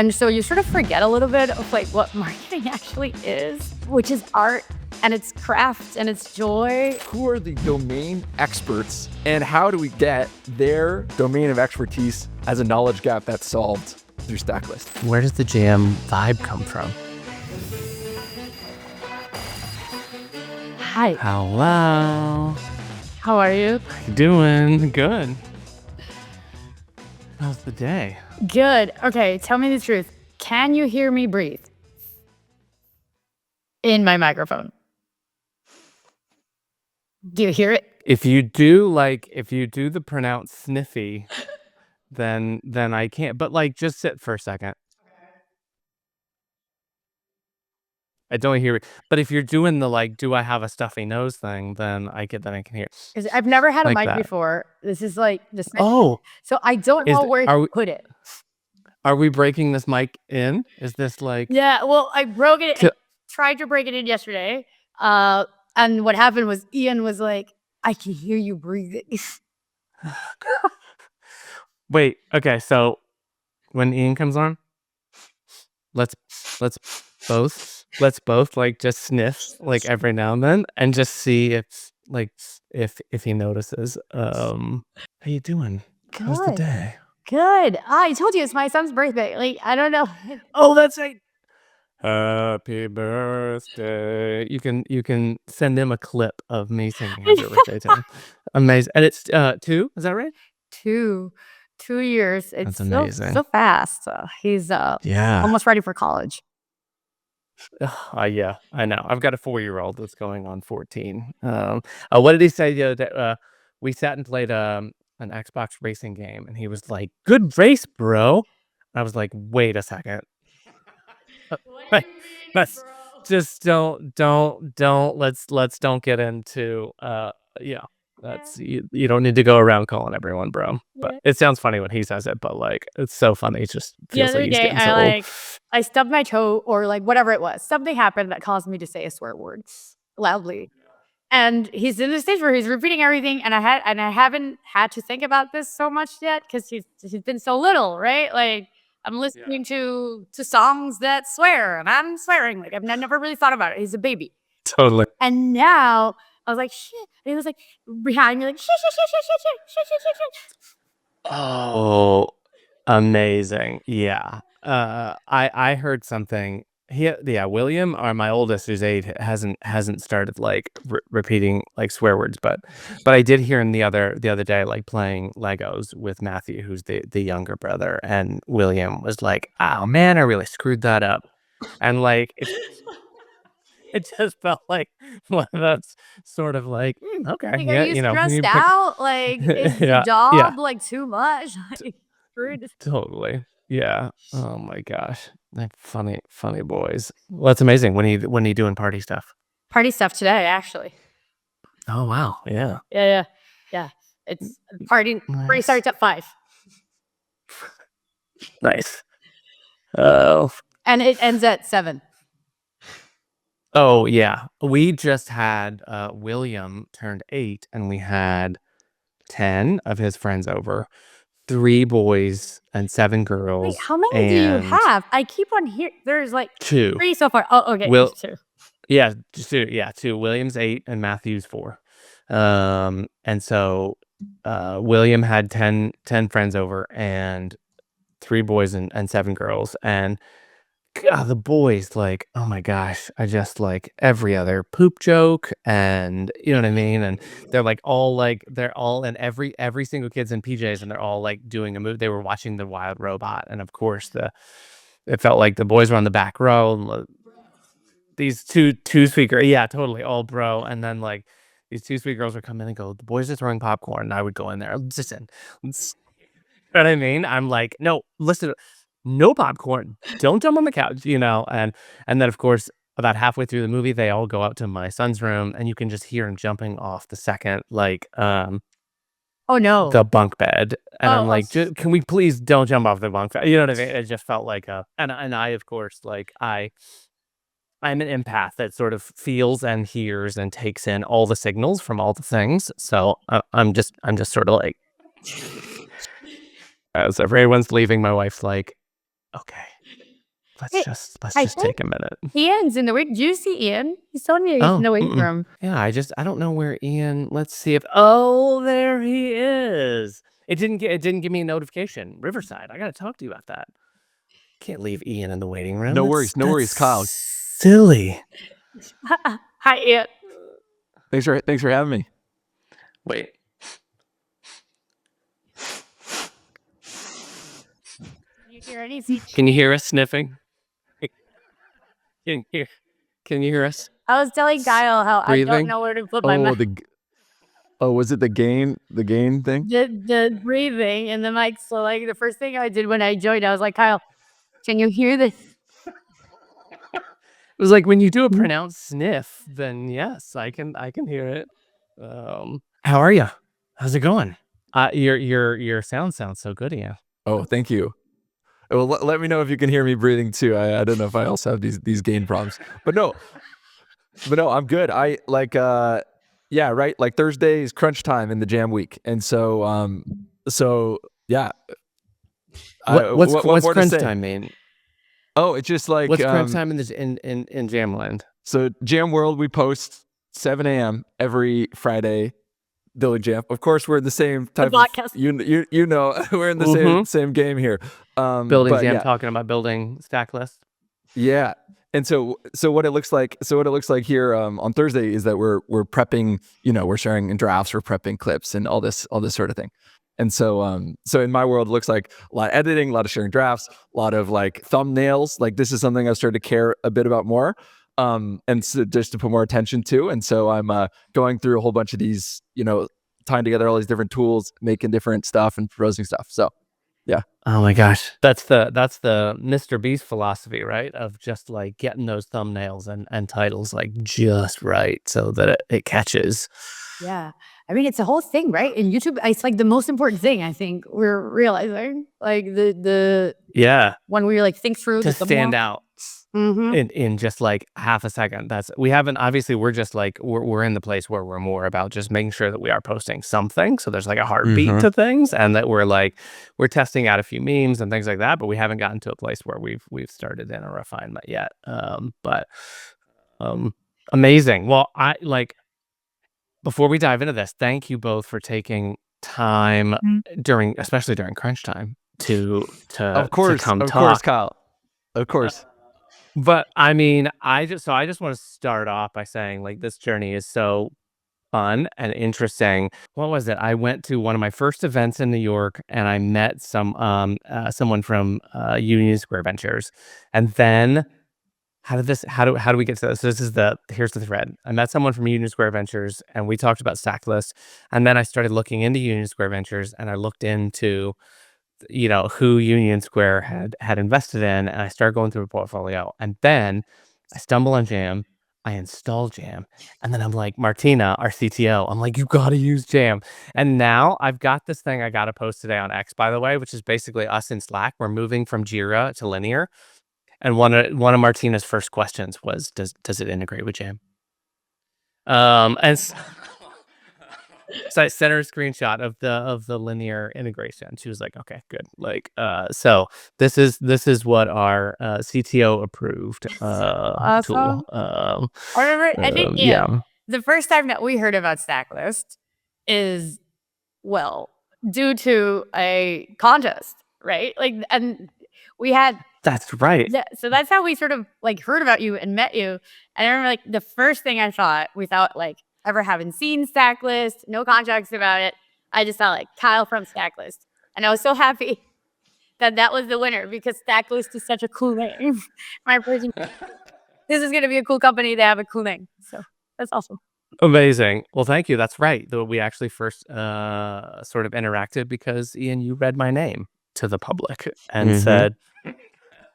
And so you sort of forget a little bit of like what marketing actually is, which is art and it's craft and it's joy. Who are the domain experts and how do we get their domain of expertise as a knowledge gap that's solved through Stacklist? Where does the jam vibe come from? Hi. Hello. How are you? Doing good. How's the day? Good. Okay, tell me the truth. Can you hear me breathe? In my microphone. Do you hear it? If you do the pronounced sniffy, then I can't. But like, just sit for a second. I don't hear it. But if you're doing the like, do I have a stuffy nose thing, then I can hear it. 'Cause I've never had a Like mic that. before. This is like this. Oh, So I don't know where to put it. are we breaking this mic in? Is this like? Yeah, well, I broke it. I tried to break it in yesterday. And what happened was Ian was like, I can hear you breathing. Wait, okay, so when Ian comes on, let's both like just sniff like every now and then and just see if he notices. How you doing? How's the day? Good. I told you it's my son's birthday. Like, I don't know. Oh, that's right. Happy birthday. You can send him a clip of me singing happy birthday to him. Amazing. And it's 2, is that right? 2 years. It's That's amazing. so fast. He's Yeah. almost ready for college. Yeah, I know. I've got a 4-year-old that's going on 14. What did he say the other day? We sat and played an Xbox racing game, and he was like, "Good race, bro." I was like, "Wait a second. Let's just don't let's don't get into that's you don't need to go around calling everyone bro." But it sounds funny when he says it, but like it's so funny. It just feels like he's getting so old. I stubbed my toe or like whatever it was. Something happened that caused me to say a swear word loudly. And he's in the stage where he's repeating everything, and I haven't had to think about this so much yet because he's been so little, right? Like I'm listening to songs that swear, and I'm swearing. Like I've never really thought about it. He's a baby. Totally. And now I was like, shit. And he was like behind me, like, shit, shit, shit, shit, shit, shit, shit, shit, shit. Oh, amazing. Yeah. I heard something. William, or my oldest, who's 8, hasn't started like repeating like swear words, but I did hear him the other day like playing Legos with Matthew, who's the younger brother, and William was like, "Oh man, I really screwed that up," and like it just felt like one of those sort of like, okay, Like, yeah, are you stressed out? Like, is the job like too much? Like, screwed. Totally. Yeah. Oh my gosh. They're funny boys. Well, that's amazing. When he doing party stuff? Party stuff today, actually. Oh wow. Yeah. Yeah. It's party. Party starts at 5. Nice. Oh. And it ends at 7. Oh yeah. We just had William turned 8, and we had 10 of his friends over. 3 boys and 7 girls. Wait, how many do you have? I keep on hearing there's like 2. 3 so far. Oh, okay. 2. Yeah, just 2. Yeah, 2. William's 8 and Matthew's 4. And so William had 10 friends over, and 3 boys and 7 girls, and God, the boys, like, oh my gosh, I just like every other poop joke, and you know what I mean? And they're all in every single kid's in PJs, and they're all like doing a move. They were watching The Wild Robot, and of course it felt like the boys were on the back row, and these two sweet girls, yeah, totally, all bro. And then like these 2 sweet girls would come in and go, "The boys are throwing popcorn," and I would go in there, listen, you know what I mean? I'm like, "No, listen, no popcorn, don't jump on the couch," and then of course about halfway through the movie they all go out to my son's room, and you can just hear him jumping off the second Oh no. the bunk bed, and I'm like, can we please don't jump off the bunk bed? You know what I mean? It just felt like and I of course like I'm an empath that sort of feels and hears and takes in all the signals from all the things, so I'm just sort of like, as everyone's leaving, my wife's like, "Okay, Let's just take a minute. Ian's in the waiting. Do you see Ian? He's telling me he's in the waiting room. Yeah, I don't know where Ian. Let's see if. Oh, there he is. It didn't give me a notification. Riverside. I gotta talk to you about that. Can't leave Ian in the waiting room. No worries, Kyle. Silly. Hi, Ian. Thanks for having me. Wait. Can you hear us sniffing? Can you hear us? I was telling Kyle how I don't know where to put my mic. Was it the gain thing? The breathing and the mic. So like the first thing I did when I joined, I was like, Kyle, can you hear this? It was like when you do a pronounced sniff, then yes, I can hear it. How are you? How's it going? Your sound sounds so good, Ian. Oh, thank you. Well, let me know if you can hear me breathing too. I don't know if I also have these gain problems, but no, I'm good. I like yeah, right. Like Thursday is crunch time in the jam week, and so yeah. What's more to crunch say? time mean? Oh, it's just like what's crunch time in Jamland? So Jam World, we post 7 a.m. every Friday. Building Jam. Of course, we're in the same type of you know we're in the same game here. Building Jam, talking about building Stacklist. Yeah. And so what it looks like here on Thursday is that we're prepping, we're sharing in drafts, we're prepping clips and all this sort of thing. And so in my world, it looks like a lot of editing, a lot of sharing drafts, a lot of like thumbnails. Like this is something I've started to care a bit about more. And so just to put more attention to. And so I'm going through a whole bunch of these, tying together all these different tools, making different stuff and proposing stuff. So yeah. Oh my gosh. That's the Mr. Beast philosophy, right? Of just like getting those thumbnails and titles like just right so that it catches. Yeah. I mean, it's a whole thing, right? In YouTube, it's like the most important thing I think we're realizing. Like the when we like think through to stand out in just like half a second. Obviously we're just like we're in the place where we're more about just making sure that we are posting something. So there's like a heartbeat to things, and that we're testing out a few memes and things like that, but we haven't gotten to a place where we've started in a refinement yet. But amazing. Well, before we dive into this, thank you both for taking time especially during crunch time to come talk. Of course, Kyle. Of course. But I mean, I just want to start off by saying like this journey is so fun and interesting. What was it? I went to one of my first events in New York, and I met someone from Union Square Ventures, and then how do we get to this? So here's the thread. I met someone from Union Square Ventures, and we talked about Stacklist, and then I started looking into Union Square Ventures, and I looked into who Union Square had invested in, and I started going through a portfolio, and then I stumble on Jam, I install Jam, and then I'm like, Martina, our CTO, I'm like, you gotta use Jam. And now I've got this thing I gotta post today on X, by the way, which is basically us in Slack. We're moving from Jira to Linear, and one of Martina's first questions was, does it integrate with Jam? And so I sent her a screenshot of the Linear integration. She was like, "Okay, good." Like, so this is what our CTO approved tool. I remember. I think the first time that we heard about Stacklist is due to a contest, right? Like, and we had. That's right. Yeah, so that's how we sort of like heard about you and met you. And I remember like the first thing I thought without like ever having seen Stacklist, no context about it, I just saw like Kyle from Stacklist, and I was so happy that was the winner because Stacklist is such a cool name. This is going to be a cool company to have a cool name, so that's awesome. Amazing. Well, thank you. That's right. Though we actually first sort of interacted because Ian, you read my name to the public and said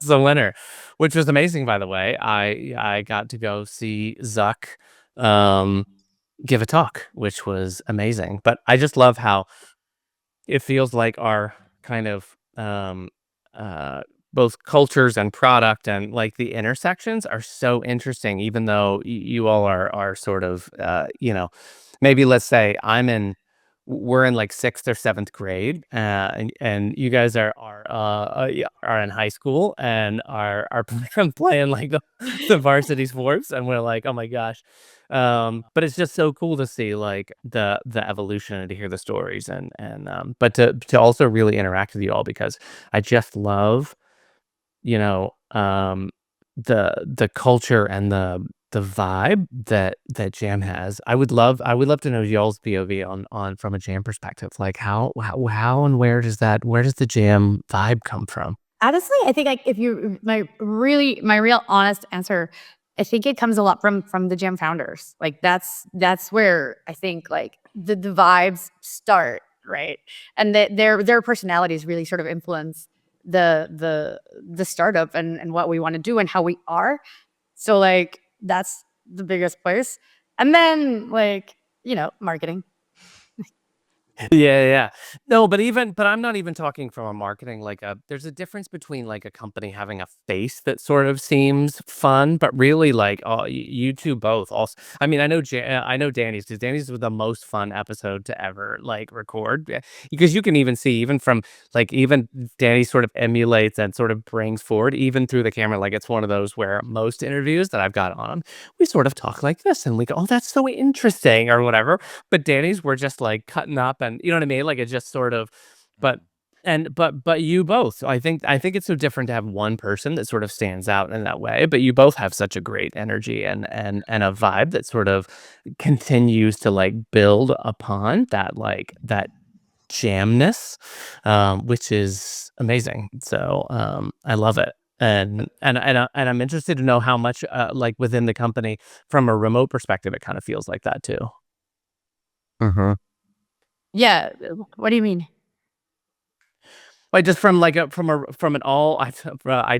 the winner, which was amazing. By the way, I got to go see Zuck give a talk, which was amazing. But I just love how it feels like our kind of both cultures and product and like the intersections are so interesting, even though you all are sort of maybe let's say I'm in we're in like 6th or 7th grade, and you guys are in high school and are playing like the varsity sports, and we're like, oh my gosh. But it's just so cool to see like the evolution and to hear the stories, and but to also really interact with you all, because I just love, you know, the culture and the vibe that Jam has. I would love to know y'all's POV on from a Jam perspective. Like how and where does the Jam vibe come from? Honestly, I think like if you my real honest answer, I think it comes a lot from the Jam founders. Like that's where I think like the vibes start, right? And their personalities really sort of influence the startup and what we want to do and how we are. So like that's the biggest place. And then like, marketing. Yeah. No, but I'm not even talking from a marketing, like there's a difference between like a company having a face that sort of seems fun, but really like you two both also. I mean, I know Danny's, because Danny's was the most fun episode to ever like record, because you can even see, even from like, even Danny sort of emulates and sort of brings forward even through the camera. Like it's one of those where most interviews that I've got on, we sort of talk like this and we go, oh, that's so interesting or whatever. But Danny's were just like cutting up, and you know what I mean? Like it just sort of, but you both, I think it's so different to have one person that sort of stands out in that way, but you both have such a great energy and a vibe that sort of continues to like build upon that, like that jamness, which is amazing. So I love it. And I'm interested to know how much like within the company from a remote perspective it kind of feels like that too. Yeah. What do you mean? Like just from like from an all, I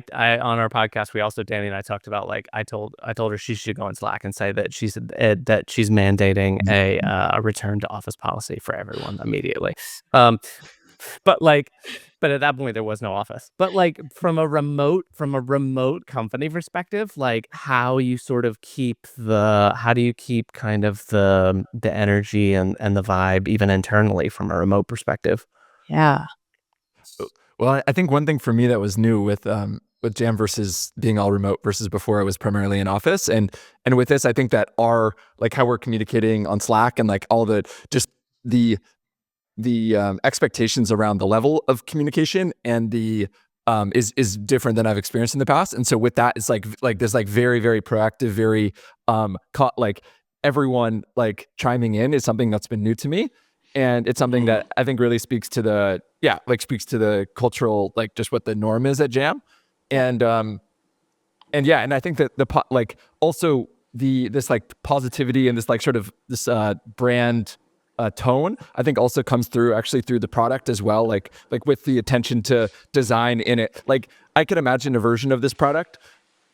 on our podcast, we also, Danny and I talked about, like I told her she should go on Slack and say that she's mandating a return to office policy for everyone immediately. But like, but at that point there was no office. But like from a remote company perspective, like how do you keep kind of the energy and the vibe even internally from a remote perspective? Yeah. Well, I think one thing for me that was new with Jam versus being all remote versus before I was primarily in office, and with this, I think that our like how we're communicating on Slack and like all the just the expectations around the level of communication and the is different than I've experienced in the past. And so with that, it's like this like very, very proactive, very like everyone like chiming in is something that's been new to me. And it's something that I think really speaks to the cultural, like just what the norm is at Jam. And yeah, and I think that like also this like positivity and this like sort of this brand tone, I think also comes through actually through the product as well, like with the attention to design in it. Like I could imagine a version of this product,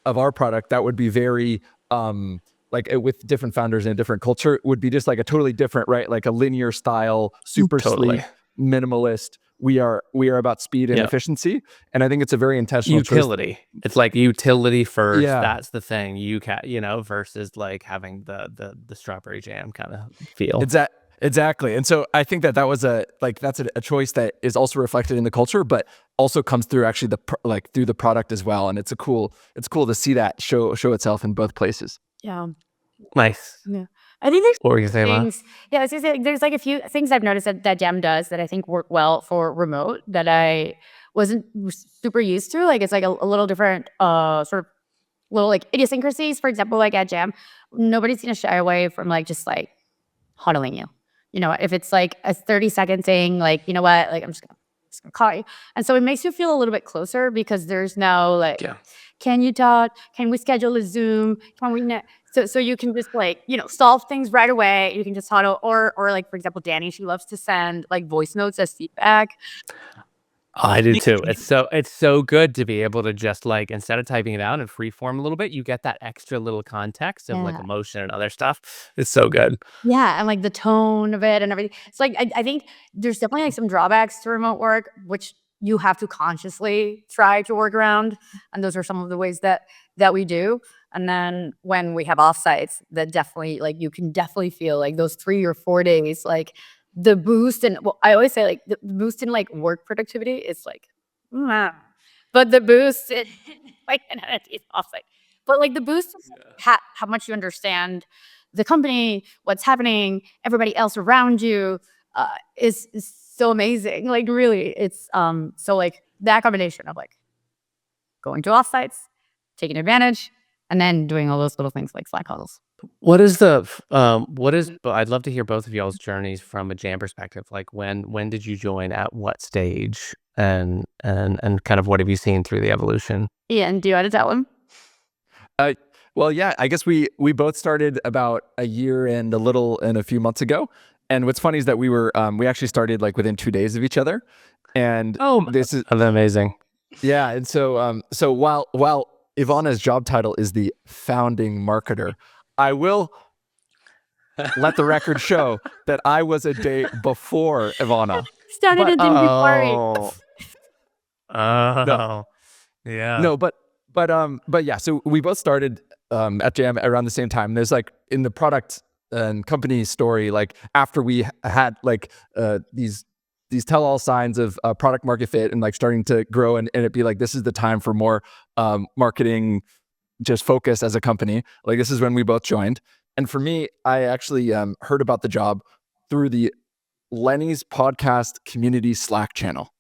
of our product, that would be very like with different founders and a different culture, would be just like a totally different, right? Like a linear style, super Totally. sleek, minimalist. We are about speed and Yeah. efficiency, and I think it's a very intentional Utility. It's like utility first. Yeah. That's the thing. Versus like having the strawberry jam kind of feel. Exactly. And so I think that was that's a choice that is also reflected in the culture, but also comes through actually through the product as well. And it's cool to see that show itself in both places. Yeah. Nice. Yeah. I think there's What were you gonna say, Ma? things. Yeah, I was gonna say there's like a few things I've noticed that Jam does that I think work well for remote that I wasn't super used to. Like it's like a little different sort of little like idiosyncrasies. For example, like at Jam, nobody's gonna shy away from like just like huddling you. If it's like a 30-second thing, like, you know what, like I'm just gonna call you. And so it makes you feel a little bit closer because there's no like, Yeah. can you talk? Can we schedule a Zoom? Can we so you can just like, solve things right away. You can just huddle or like, for example, Danny, she loves to send like voice notes as feedback. I do too. It's so good to be able to just like, instead of typing it out in free form a little bit, you get that extra little context of like Yeah. emotion and other stuff. It's so good. Yeah, and like the tone of it and everything. It's like I think there's definitely like some drawbacks to remote work, which you have to consciously try to work around. And those are some of the ways that we do. And then when we have offsites, that definitely like you can definitely feel like those 3 or 4 days, like the boost and I always say like the boost in like work productivity is like, but the boost in like it's offsite. But like the boost is how much you understand the company, what's happening, everybody else around you is so amazing. Like really, it's so like that combination of like going to offsites, taking advantage, and then doing all those little things like Slack huddles. What is but I'd love to hear both of y'all's journeys from a jam perspective. Like when did you join, at what stage, and kind of what have you seen through the evolution? Yeah, and do you want to tell them? Well, yeah, I guess we both started about a year and a few months ago. And what's funny is that we actually started like within 2 days of each other. And this is That's amazing. yeah. And so while Ivana's job title is the founding marketer, I will let the record show that I was a day before Ivana. Started But, a day before me. Oh, yeah. No, but yeah. So we both started at Jam around the same time. There's like in the product and company story, like after we had like these tell-all signs of product market fit and like starting to grow, and it'd be like this is the time for more marketing just focus as a company. Like this is when we both joined. And for me, I actually heard about the job through the Lenny's podcast community Slack channel.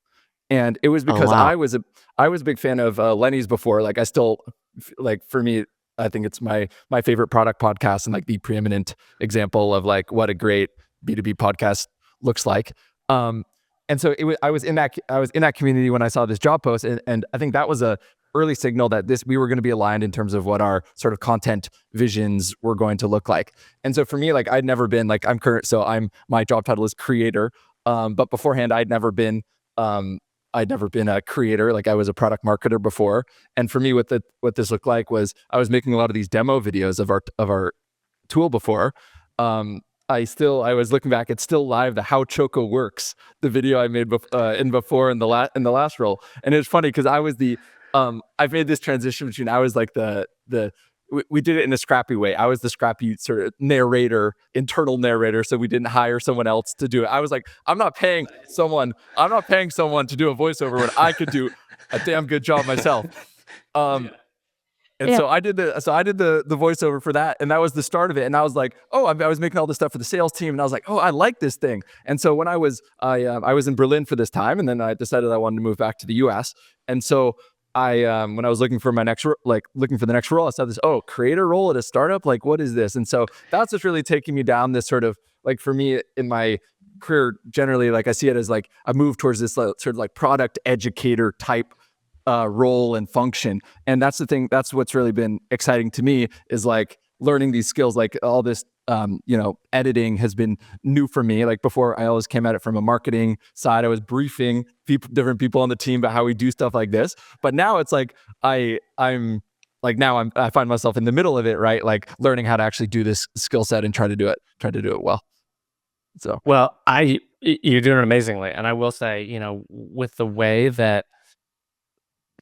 And it was because wow. I was a big fan of Lenny's before. Like I still like, for me, I think it's my favorite product podcast and like the preeminent example of like what a great B2B podcast looks like. And so I was in that community when I saw this job post, and I think that was a early signal that we were going to be aligned in terms of what our sort of content visions were going to look like. And so for me, like I'd never been like my job title is creator, but beforehand I'd never been a creator. Like I was a product marketer before. And for me, what this looked like was I was making a lot of these demo videos of our tool before. I was looking back, it's still live, the How Choco Works, the video I made in the last role. And it's funny because I was I've made this transition between, I was like we did it in a scrappy way. I was the scrappy sort of internal narrator. So we didn't hire someone else to do it. I was like, I'm not paying someone to do a voiceover when I could do a damn good job myself. And so I did the voiceover for that, and that was the start of it. And I was like, oh, I was making all this stuff for the sales team, and I was like, oh, I like this thing. And so when I was in Berlin for this time, and then I decided I wanted to move back to the U.S. And so when I was looking for the next role, I saw this creator role at a startup. Like, what is this? And so that's what's really taking me down this sort of, like, for me in my career generally, like I see it as like a move towards this sort of like product educator type role and function. And that's the thing, that's what's really been exciting to me, is like learning these skills. Like all this editing has been new for me. Like before, I always came at it from a marketing side. I was briefing different people on the team about how we do stuff like this. But now it's like I find myself in the middle of it, right? Like learning how to actually do this skill set and try to do it well. So Well, you're doing it amazingly. And I will say, with the way that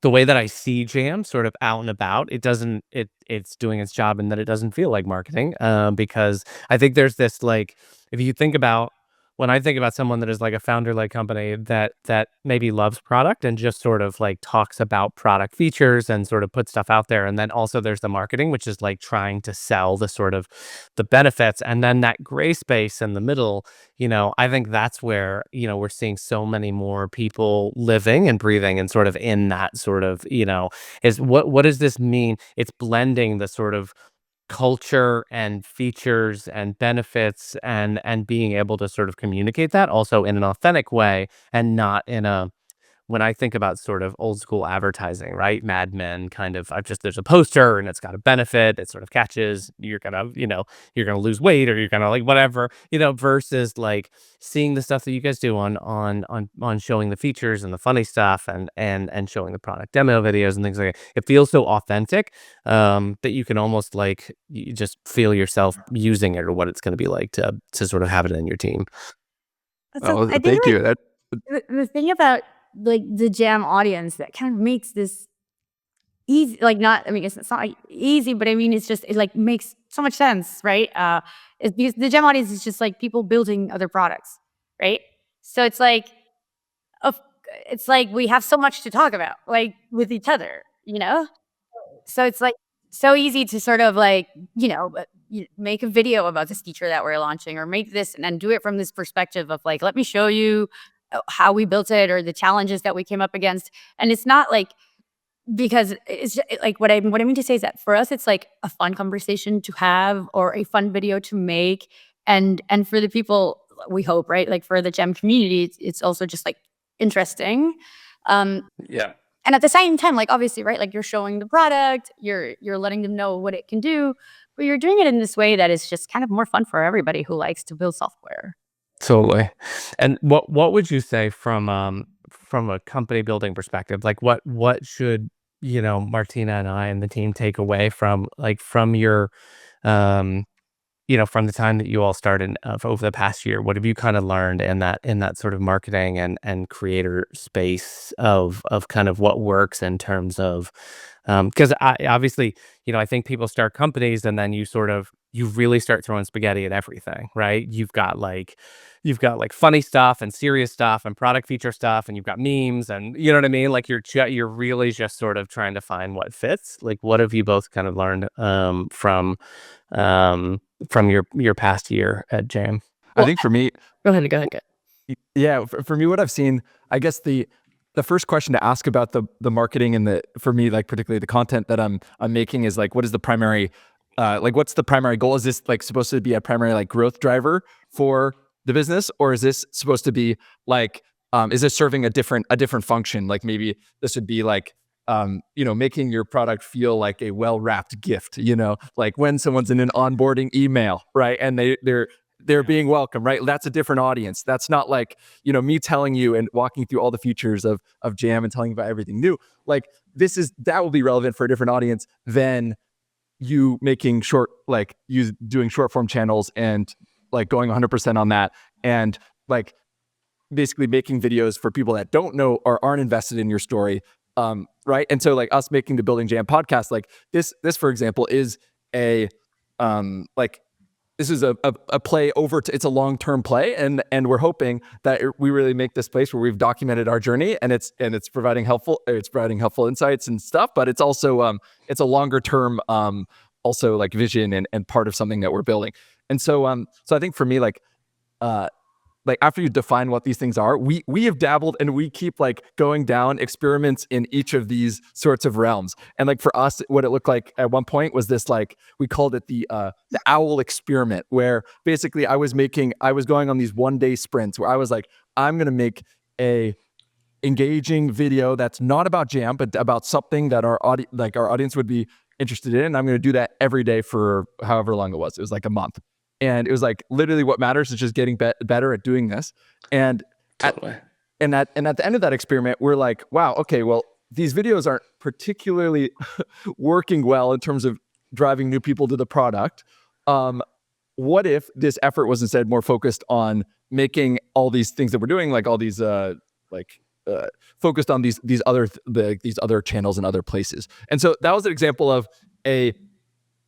I see Jam sort of out and about, it's doing its job, and that it doesn't feel like marketing, because I think there's this, like, if you think about, when I think about someone that is like a founder-led company that maybe loves product and just sort of like talks about product features and sort of puts stuff out there, and then also there's the marketing, which is like trying to sell the sort of the benefits, and then that gray space in the middle, I think that's where, we're seeing so many more people living and breathing and sort of in that sort of, is what does this mean? It's blending the sort of culture and features and benefits, and being able to sort of communicate that also in an authentic way, and not in a, when I think about sort of old school advertising, right? Mad Men kind of, there's a poster and it's got a benefit. It sort of catches, you're going to, you're going to lose weight, or you're going to like whatever, versus like seeing the stuff that you guys do on showing the features and the funny stuff, and showing the product demo videos and things like that. It feels so authentic, that you can almost like, you just feel yourself using it, or what it's going to be like to sort of have it in your team. So I think thank you. the thing about like the Jam audience that kind of makes this easy, like not, I mean, it's not like easy, but I mean, it's just, it like makes so much sense, right? It's because the Jam audience is just like people building other products. right? So it's like, it's like we have so much to talk about, like with each other, you know? So it's like so easy to sort of like, make a video about this feature that we're launching or make this and then do it from this perspective of like, let me show you how we built it or the challenges that we came up against. And it's not like, because like what I mean to say is that for us, it's like a fun conversation to have or a fun video to make. And for the people, we hope, right? Like for the gem community, it's also just like interesting. Yeah. And at the same time, like obviously, right, like you're showing the product, you're letting them know what it can do, but you're doing it in this way that is just kind of more fun for everybody who likes to build software. Totally. And what would you say from a company building perspective? Like what should, Martina and I and the team take away from your um from the time that you all started over the past year? What have you kind of learned in that sort of marketing and creator space of kind of what works in terms of because I obviously, I think people start companies and then you really start throwing spaghetti at everything, right? You've got like funny stuff and serious stuff and product feature stuff, and you've got memes, and you know what I mean? Like you're really just sort of trying to find what fits. Like what have you both kind of learned from your past year at Jam? I think for me, Go ahead. yeah, for me, what I've seen, I guess the first question to ask about the marketing and for me, like particularly the content that I'm making is like, what is the primary, what's the primary goal? Is this like supposed to be a primary like growth driver for the business, or is this supposed to be like, is this serving a different function? Like maybe this would be like, making your product feel like a well-wrapped gift, like when someone's in an onboarding email, right? And they're being welcome, right? That's a different audience. That's not like, me telling you and walking through all the features of Jam and telling you about everything new. Like that will be relevant for a different audience than you making you doing short form channels and like going 100% on that, and like basically making videos for people that don't know or aren't invested in your story. Right. And so like us making the Building Jam podcast, like this, for example, is a, this is a play over to, it's a long-term play. And we're hoping that we really make this place where we've documented our journey, and it's providing helpful insights and stuff, but it's also, it's a longer term, also like vision and part of something that we're building. And so, so I think for me, like after you define what these things are, we have dabbled and we keep like going down experiments in each of these sorts of realms. And like for us, what it looked like at one point was this, like we called it the owl experiment, where basically I was going on these 1-day sprints where I was like, I'm gonna make a engaging video that's not about Jam, but about something that our audience would be interested in. And I'm going to do that every day for however long it was. It was like a month. And it was like literally what matters is just getting better at doing this. And Totally. at the end of that experiment, we're like, wow, okay, well, these videos aren't particularly working well in terms of driving new people to the product. What if this effort was instead more focused on making all these things that we're doing, like all these focused on these other channels and other places? And so that was an example of a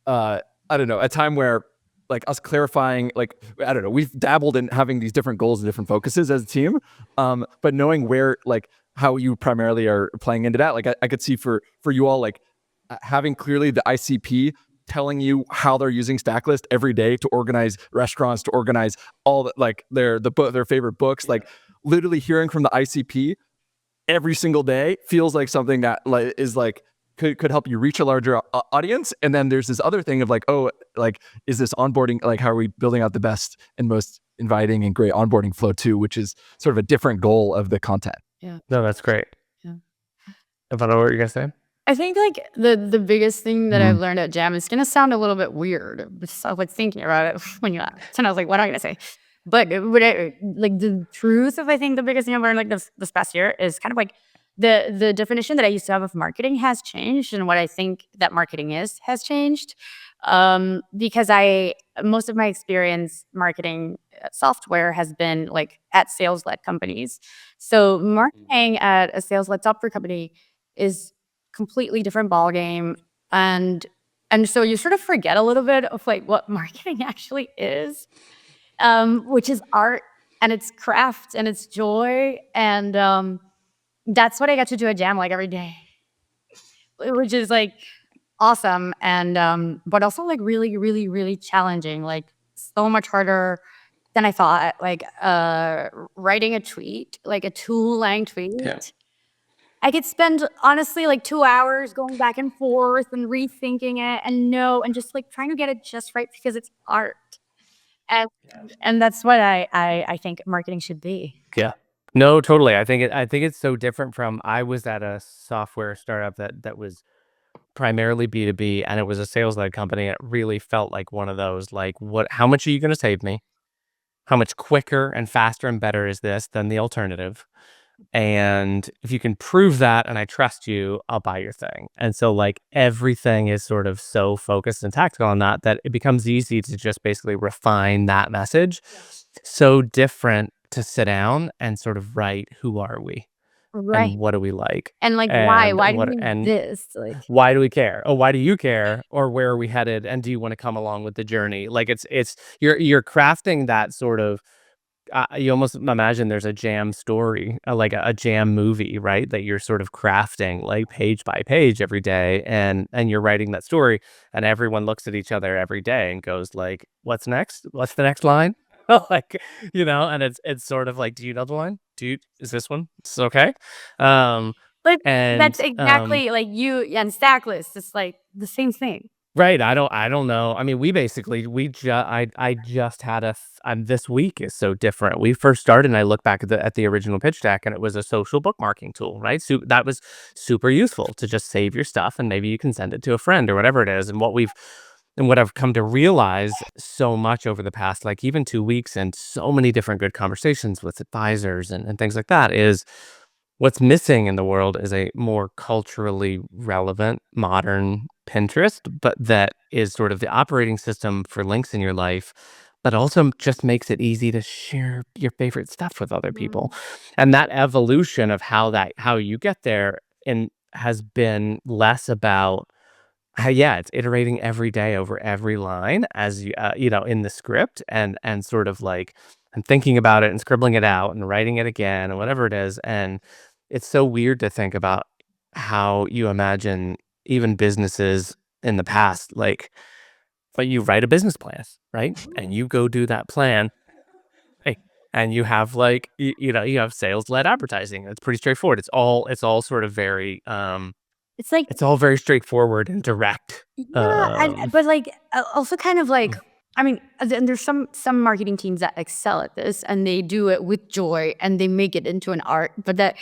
time where like us clarifying, like, I don't know, we've dabbled in having these different goals and different focuses as a team, but knowing where, like, how you primarily are playing into that. Like I could see for you all, like having clearly the ICP telling you how they're using Stacklist every day to organize restaurants, to organize all like their favorite books, like literally hearing from the ICP every single day feels like something that like is like could help you reach a larger audience. And then there's this other thing of like, oh, like, is this onboarding, like how are we building out the best and most inviting and great onboarding flow too, which is sort of a different goal of the content. Yeah. No, that's great. Yeah. Ivanha, what were you gonna say? I think like the biggest thing that I've learned at Jam is gonna sound a little bit weird, but so I was thinking about it when you asked, and I was like, what am I gonna say? But like the truth of, I think the biggest thing I've learned like this past year is kind of like the definition that I used to have of marketing has changed, and what I think that marketing has changed. Because most of my experience marketing software has been like at sales-led companies. So marketing at a sales-led software company is completely different ballgame, and so you sort of forget a little bit of like what marketing actually is, which is art and it's craft and it's joy. And that's what I get to do at Jam like every day, which is like awesome. And but also like really, really, really challenging, like so much harder than I thought. Like writing a tweet, like a 2-line tweet. Yeah. I could spend honestly like 2 hours going back and forth and rethinking it and just like trying to get it just right because it's art. And that's what I think marketing should be. Yeah. No, totally. I think it's so different from I was at a software startup that was primarily B2B, and it was a sales-led company. It really felt like one of those, like, what how much are you gonna save me? How much quicker and faster and better is this than the alternative? And if you can prove that and I trust you, I'll buy your thing. And so like everything is sort of so focused and tactical on that it becomes easy to just basically refine that message. So different to sit down and sort of write who are we Right. and what do we like And like why? and Why do what we and need this? Like why do we care? Oh, why do you care? Or where are we headed? And do you want to come along with the journey? Like it's you're crafting that sort of you almost imagine there's a jam story, like a jam movie, right? That you're sort of crafting like page by page every day, and you're writing that story, and everyone looks at each other every day and goes like, "What's next? What's the next line?" Like, and it's sort of like, "Do you know the line? Is this one? It's okay." Um, like and that's exactly like you and Stacklist. It's like the same thing. Right, I don't know. I mean, I just had this week is so different. We first started and I look back at the original pitch deck and it was a social bookmarking tool, right? So that was super useful to just save your stuff and maybe you can send it to a friend or whatever it is. And what I've come to realize so much over the past, like even 2 weeks and so many different good conversations with advisors and things like that is what's missing in the world is a more culturally relevant, modern Pinterest, but that is sort of the operating system for links in your life, but also just makes it easy to share your favorite stuff with other people. And that evolution of how you get there and has been less about yeah, it's iterating every day over every line as in the script and sort of like and thinking about it and scribbling it out and writing it again and whatever it is. And it's so weird to think about how you imagine even businesses in the past, like, but you write a business plan, right? And you go do that plan. Hey, and you have like you have sales led advertising. It's pretty straightforward. It's all sort of very It's like it's all very straightforward and direct. yeah, and but like also kind of like Mm. I mean, and there's some marketing teams that excel at this and they do it with joy and they make it into an art. But that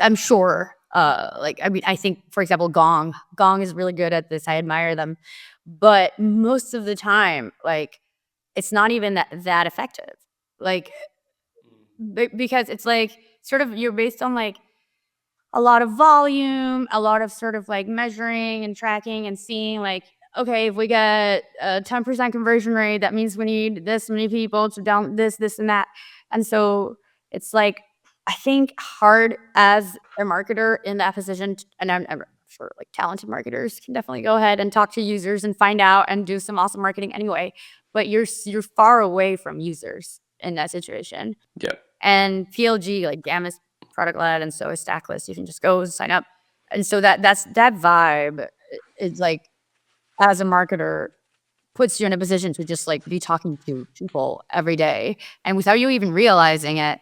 I'm sure, like I mean, I think for example, Gong is really good at this. I admire them, but most of the time, like it's not even that effective. Like because it's like sort of you're based on like a lot of volume, a lot of sort of like measuring and tracking and seeing like, okay, if we get a 10% conversion rate, that means we need this many people to down this, and that. And so it's like, I think hard as a marketer in that position, and I'm sure like talented marketers can definitely go ahead and talk to users and find out and do some awesome marketing anyway. But you're far away from users in that situation. Yeah. And PLG, like Jam is product led, and so is Stacklist. You can just go sign up. And so that vibe is like, as a marketer, puts you in a position to just like be talking to people every day. And without you even realizing it,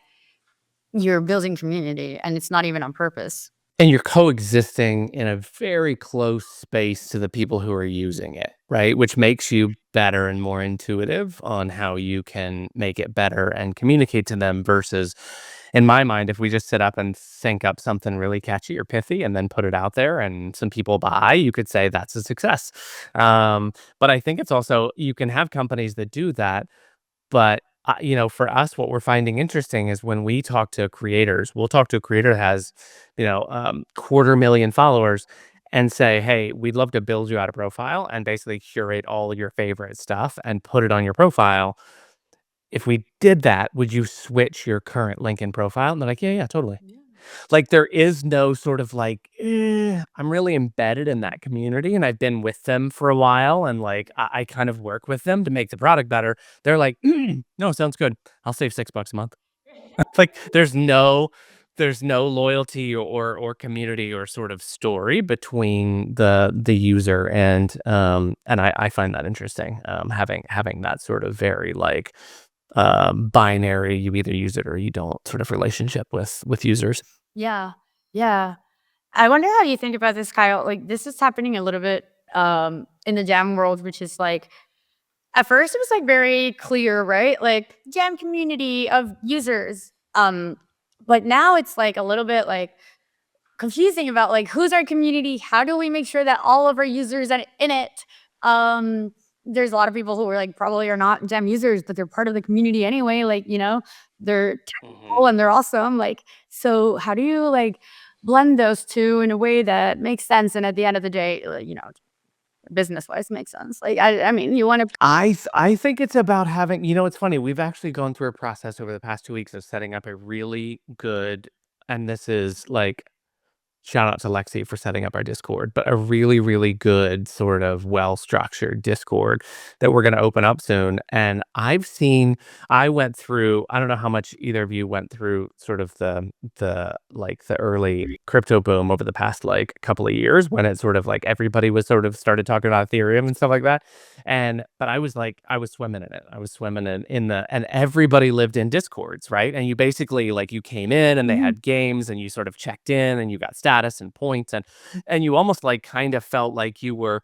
you're building community and it's not even on purpose. And you're coexisting in a very close space to the people who are using it, right? Which makes you better and more intuitive on how you can make it better and communicate to them versus, in my mind, if we just sit up and think up something really catchy or pithy and then put it out there and some people buy, you could say that's a success. But I think it's also, you can have companies that do that, but, for us, what we're finding interesting is when we talk to creators, we'll talk to a creator that has, 250,000 followers and say, "Hey, we'd love to build you out a profile and basically curate all your favorite stuff and put it on your profile. If we did that, would you switch your current LinkedIn profile?" And they're like, "Yeah, yeah, totally." Like, there is no sort of like, I'm really embedded in that community and I've been with them for a while and like I kind of work with them to make the product better. They're like, no, sounds good. I'll save $6 a month. Like there's no loyalty or community or sort of story between the user and I find that interesting, having that sort of very like binary, you either use it or you don't sort of relationship with users. Yeah. Yeah. I wonder how you think about this, Kyle. Like, this is happening a little bit in the jam world, which is like, at first it was like very clear, right? Like jam community of users. But now it's like a little bit like confusing about like who's our community? How do we make sure that all of our users are in it? There's a lot of people who are like probably are not jam users, but they're part of the community anyway. Like, they're Mhm. technical and they're awesome. Like, so how do you like blend those two in a way that makes sense? And at the end of the day, business wise makes sense. Like, I mean, you want to. I think it's about having, it's funny. We've actually gone through a process over the past 2 weeks of setting up a really good, and this is like shout out to Lexi for setting up our Discord, but a really, really good sort of well-structured Discord that we're going to open up soon. And I went through, I don't know how much either of you went through sort of the early crypto boom over the past like couple of years when it sort of like everybody was sort of started talking about Ethereum and stuff like that. But I was like, I was swimming in it. I was swimming and everybody lived in Discords, right? And you basically like you came in and they Mhm. had games and you sort of checked in and you got status and points and you almost like kind of felt like you were,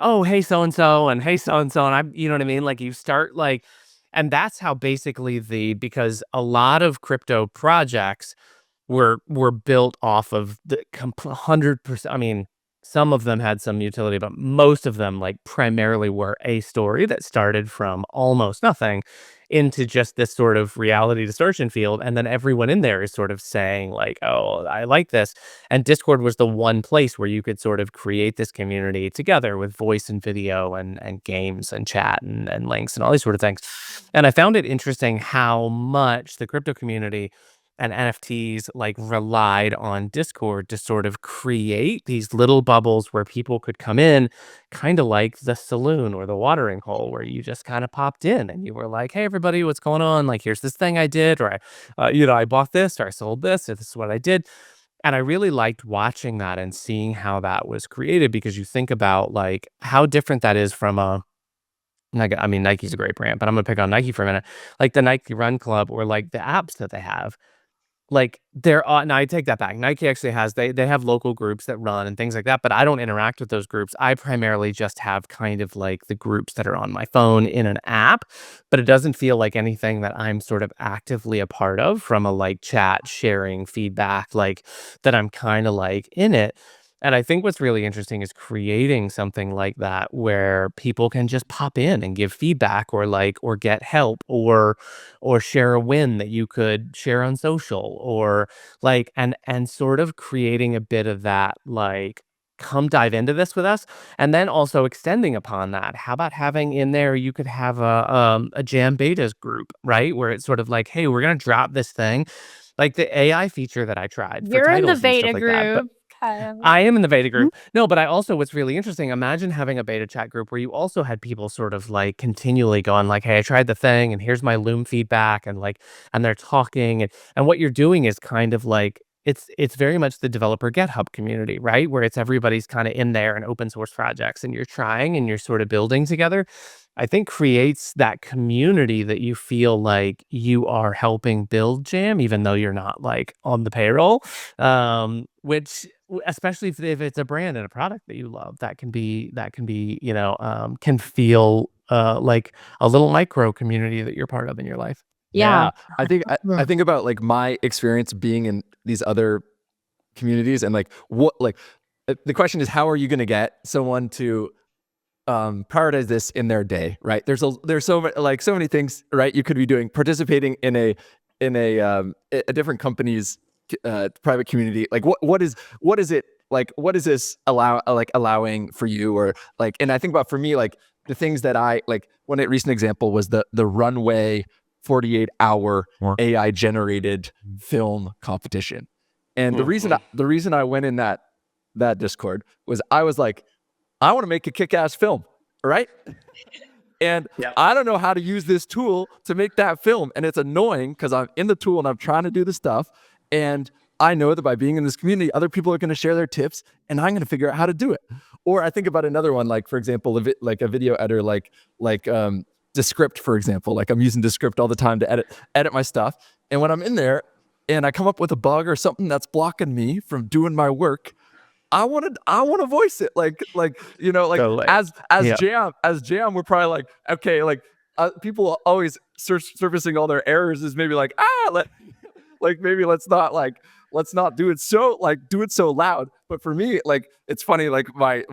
oh, hey, so and so and hey, so and so. And you know what I mean? Like you start like, and that's how basically because a lot of crypto projects were built off of the 100%. I mean, some of them had some utility, but most of them like primarily were a story that started from almost nothing into just this sort of reality distortion field. And then everyone in there is sort of saying like, oh, I like this. And Discord was the one place where you could sort of create this community together with voice and video and games and chat and links and all these sort of things. And I found it interesting how much the crypto community and NFTs like relied on Discord to sort of create these little bubbles where people could come in, kind of like the saloon or the watering hole, where you just kind of popped in and you were like, "Hey, everybody, what's going on? Like, here's this thing I did, or I bought this, or I sold this, or this is what I did." And I really liked watching that and seeing how that was created because you think about like how different that is from a Nike. I mean, Nike's a great brand, but I'm gonna pick on Nike for a minute. Like the Nike Run Club or like the apps that they have like, there are now I take that back. Nike actually has they have local groups that run and things like that, but I don't interact with those groups. I primarily just have kind of like the groups that are on my phone in an app, but it doesn't feel like anything that I'm sort of actively a part of from a like chat, sharing feedback, like that I'm kind of like in it. And I think what's really interesting is creating something like that where people can just pop in and give feedback or like or get help or share a win that you could share on social or like and sort of creating a bit of that like come dive into this with us and then also extending upon that. How about having in there you could have a jam betas group, right, where it's sort of like, hey, we're going to drop this thing like the AI feature that I tried for You're in the titles and stuff beta like that. But group, Kyle. I am in the beta group. No, but I also what's really interesting, imagine having a beta chat group where you also had people sort of like continually going like, "Hey, I tried the thing and here's my Loom feedback," and like and they're talking and what you're doing is kind of like it's very much the developer GitHub community, right? Where it's everybody's kind of in there and open source projects and you're trying and you're sort of building together. I think creates that community that you feel like you are helping build Jam, even though you're not like on the payroll. Especially if it's a brand and a product that you love, that can be can feel like a little micro community that you're part of in your life. Yeah. Yeah, I think about like my experience being in these other communities and like what like the question is how are you going to get someone to prioritize this in their day, right? There's so many things, right? You could be doing participating in a different company's private community. Like what is it like? What is this allowing for you or like? And I think about for me like the things that I like. One recent example was the runway 48-hour AI generated film competition, and the reason I went in that Discord was I was like I want to make a kick-ass film, right? And Yep. I don't know how to use this tool to make that film. And it's annoying because I'm in the tool and I'm trying to do the stuff. And I know that by being in this community, other people are going to share their tips and I'm going to figure out how to do it. Or I think about another one, like, for example, like a video editor, like Descript, for example. Like I'm using Descript all the time to edit my stuff. And when I'm in there and I come up with a bug or something that's blocking me from doing my work, I want to voice it, like you know, like Totally. as Yeah. jam, we're probably like, okay, like people are always surfacing all their errors is maybe like, like maybe let's not do it so loud. But for me, like it's funny, like my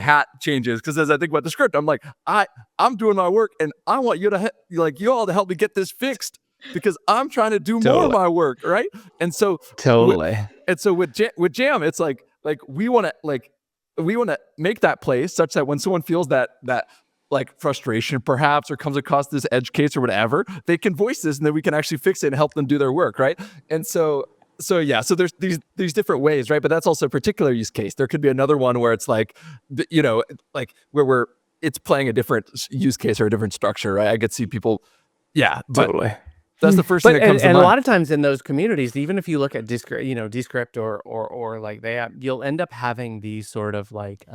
hat changes because as I think about the script, I'm like, I'm doing my work and I want you to you all to help me get this fixed because I'm trying to do more of Totally. my work, right? And so Totally. with jam, it's like we want to make that place such that when someone feels that like frustration perhaps or comes across this edge case or whatever, they can voice this and then we can actually fix it and help them do their work, right? And so there's these different ways, right? But that's also a particular use case. There could be another one where it's like, you know, like where it's playing a different use case or a different structure, right? I could see people, but Totally. that's the first thing that comes to and mind. a lot of times in those communities, even if you look at Descript or like you'll end up having these sort of like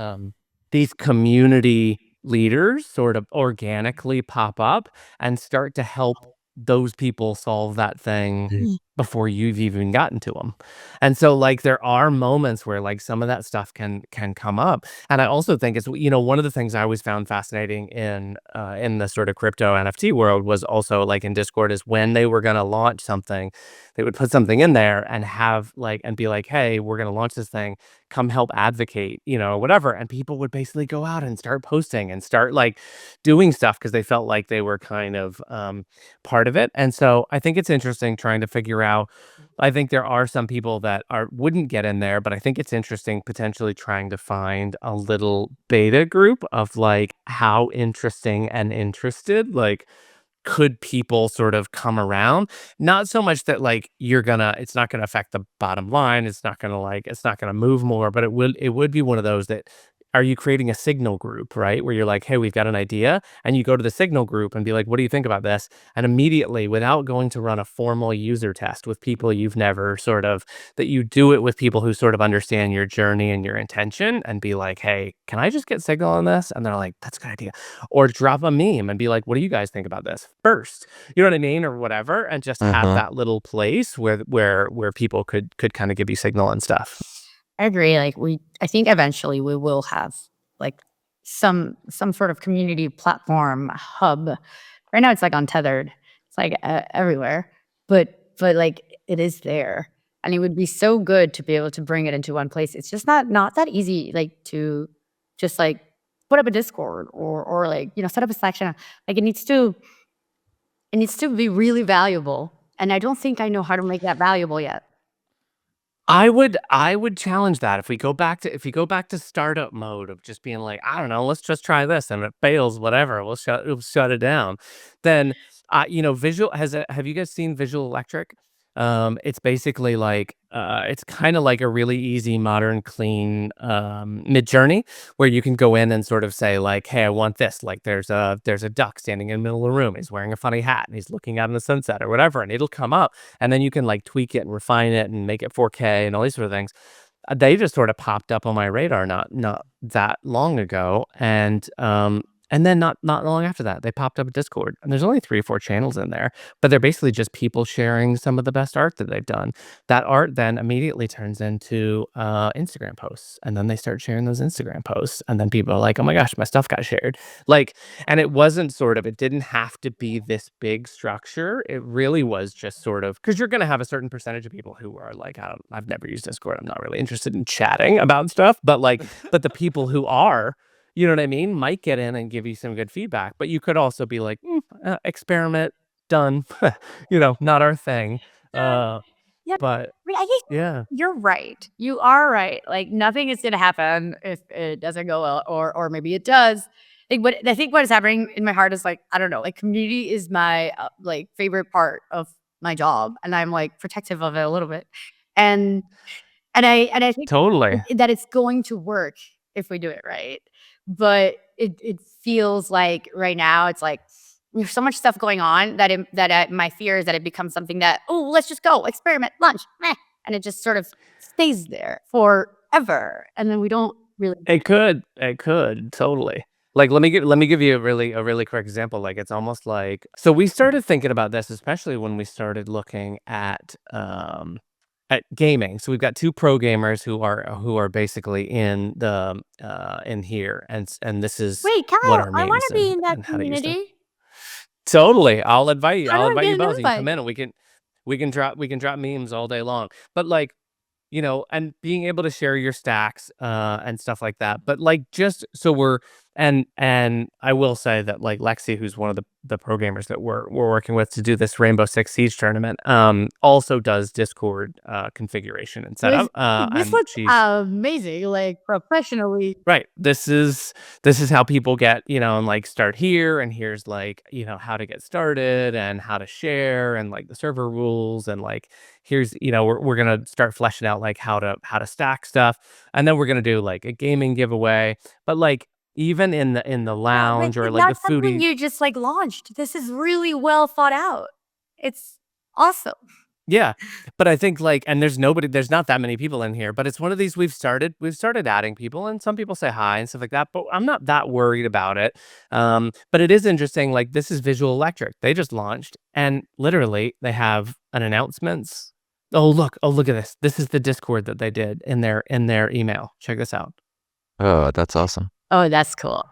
these community leaders sort of organically pop up and start to help those people solve that thing before you've even gotten to them. And so like there are moments where like some of that stuff can come up. And I also think it's, you know, one of the things I always found fascinating in the sort of crypto NFT world was also like in Discord is when they were going to launch something, they would put something in there and have like and be like, hey, we're going to launch this thing, come help advocate, you know, whatever. And people would basically go out and start posting and start like doing stuff because they felt like they were kind of part of it. And so I think it's interesting trying to figure out. I think there are some people that wouldn't get in there, but I think it's interesting potentially trying to find a little beta group of like how interesting and interested like could people sort of come around? Not so much that like it's not gonna affect the bottom line. It's not gonna move more, but it would be one of those that are you creating a signal group, right? Where you're like, hey, we've got an idea. And you go to the signal group and be like, what do you think about this? And immediately, without going to run a formal user test with people you've never sort of, that you do it with people who sort of understand your journey and your intention and be like, hey, can I just get signal on this? And they're like, that's a good idea. Or drop a meme and be like, what do you guys think about this first? You know what I mean? Or whatever. And just have that little place where people could kind of give you signal and stuff. I agree. Like I think eventually we will have like some sort of community platform hub. Right now it's like untethered. It's like everywhere, but like it is there, and it would be so good to be able to bring it into one place. It's just not that easy, like to just like put up a Discord or like set up a Slack channel. Like it needs to be really valuable, and I don't think I know how to make that valuable yet. I would challenge that if we go back to startup mode of just being like, I don't know, let's just try this and it fails, whatever, we'll shut it down. Then have you guys seen Visual Electric? It's basically like it's kind of like a really easy, modern, clean mid-journey where you can go in and sort of say like, hey, I want this. Like there's a duck standing in the middle of the room. He's wearing a funny hat and he's looking out in the sunset or whatever, and it'll come up. And then you can like tweak it and refine it and make it 4K and all these sort of things. They just sort of popped up on my radar not that long ago, and then not long after that, they popped up Discord, and there's only 3 or 4 channels in there, but they're basically just people sharing some of the best art that they've done. That art then immediately turns into Instagram posts, and then they start sharing those Instagram posts, and then people are like, "Oh my gosh, my stuff got shared." Like, and it didn't have to be this big structure. It really was just sort of because you're going to have a certain percentage of people who are like, I've never used Discord. I'm not really interested in chatting about stuff, but but the people who are, you know what I mean, might get in and give you some good feedback. But you could also be like, experiment done, not our thing. Yeah. But I mean, I guess yeah, you're right. You are right. Like nothing is gonna happen if it doesn't go well, or maybe it does. I think what is happening in my heart is like, I don't know. Like community is my like favorite part of my job, and I'm like protective of it a little bit. And I think totally. that it's going to work if we do it right. but it feels like right now it's like there's so much stuff going on that my fear is that it becomes something that, oh, let's just go experiment lunch, meh, and it just sort of stays there forever, and then we don't really. It could totally. Like, let me give you a really quick example. Like, it's almost like, so we started thinking about this, especially when we started looking at gaming. So we've got two pro gamers who are basically in the in here, and this is Wait, what Kyle, our I want means to be in that and how to use them. community. Totally. I'll invite you. How do I'll I invite get you an both. You can come invite? in and we can drop memes all day long. But like, and being able to share your stacks and stuff like that. But like, just so we're, and I will say that like Lexi, who's one of the programmers that we're working with to do this Rainbow Six Siege tournament, also does Discord configuration and This setup. this And looks she's amazing, like professionally. right. This is how people get, and like start here, and here's like, how to get started and how to share and like the server rules, and like here's, we're gonna start fleshing out like how to stack stuff, and then we're gonna do like a gaming giveaway. But like, even in the Yeah, like lounge or it's like not the something foodie. you just like launched. This is really well thought out. It's awesome. Yeah. But I think like, and there's not that many people in here, but it's one of these we've started adding people, and some people say hi and stuff like that, but I'm not that worried about it. But it is interesting. Like, this is Visual Electric. They just launched, and literally they have an announcements. Oh, look at this. This is the Discord that they did in their email. Check this out. Oh, that's awesome. Oh, that's cool.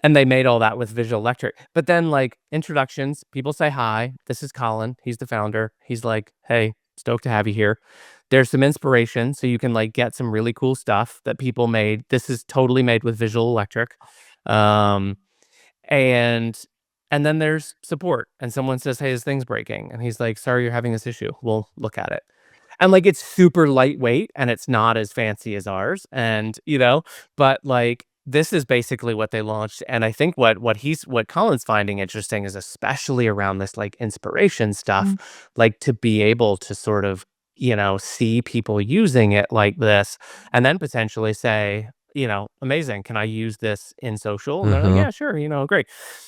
And they made all that with Visual Electric. But then, like, introductions, people say hi. This is Colin. He's the founder. He's like, hey, stoked to have you here. There's some inspiration, so you can like get some really cool stuff that people made. This is totally made with Visual Electric. Um, and and then there's support, and someone says, hey, this thing's breaking, and he's like, sorry, you're having this issue. We'll look at it. And like, it's super lightweight, and it's not as fancy as ours, and but like, this is basically what they launched. And I think what Colin's finding interesting is, especially around this like inspiration stuff, Mm. like to be able to sort of see people using it like this, and then potentially say, amazing, can I use this in social? And they're like, Mm-hmm. yeah, sure, great.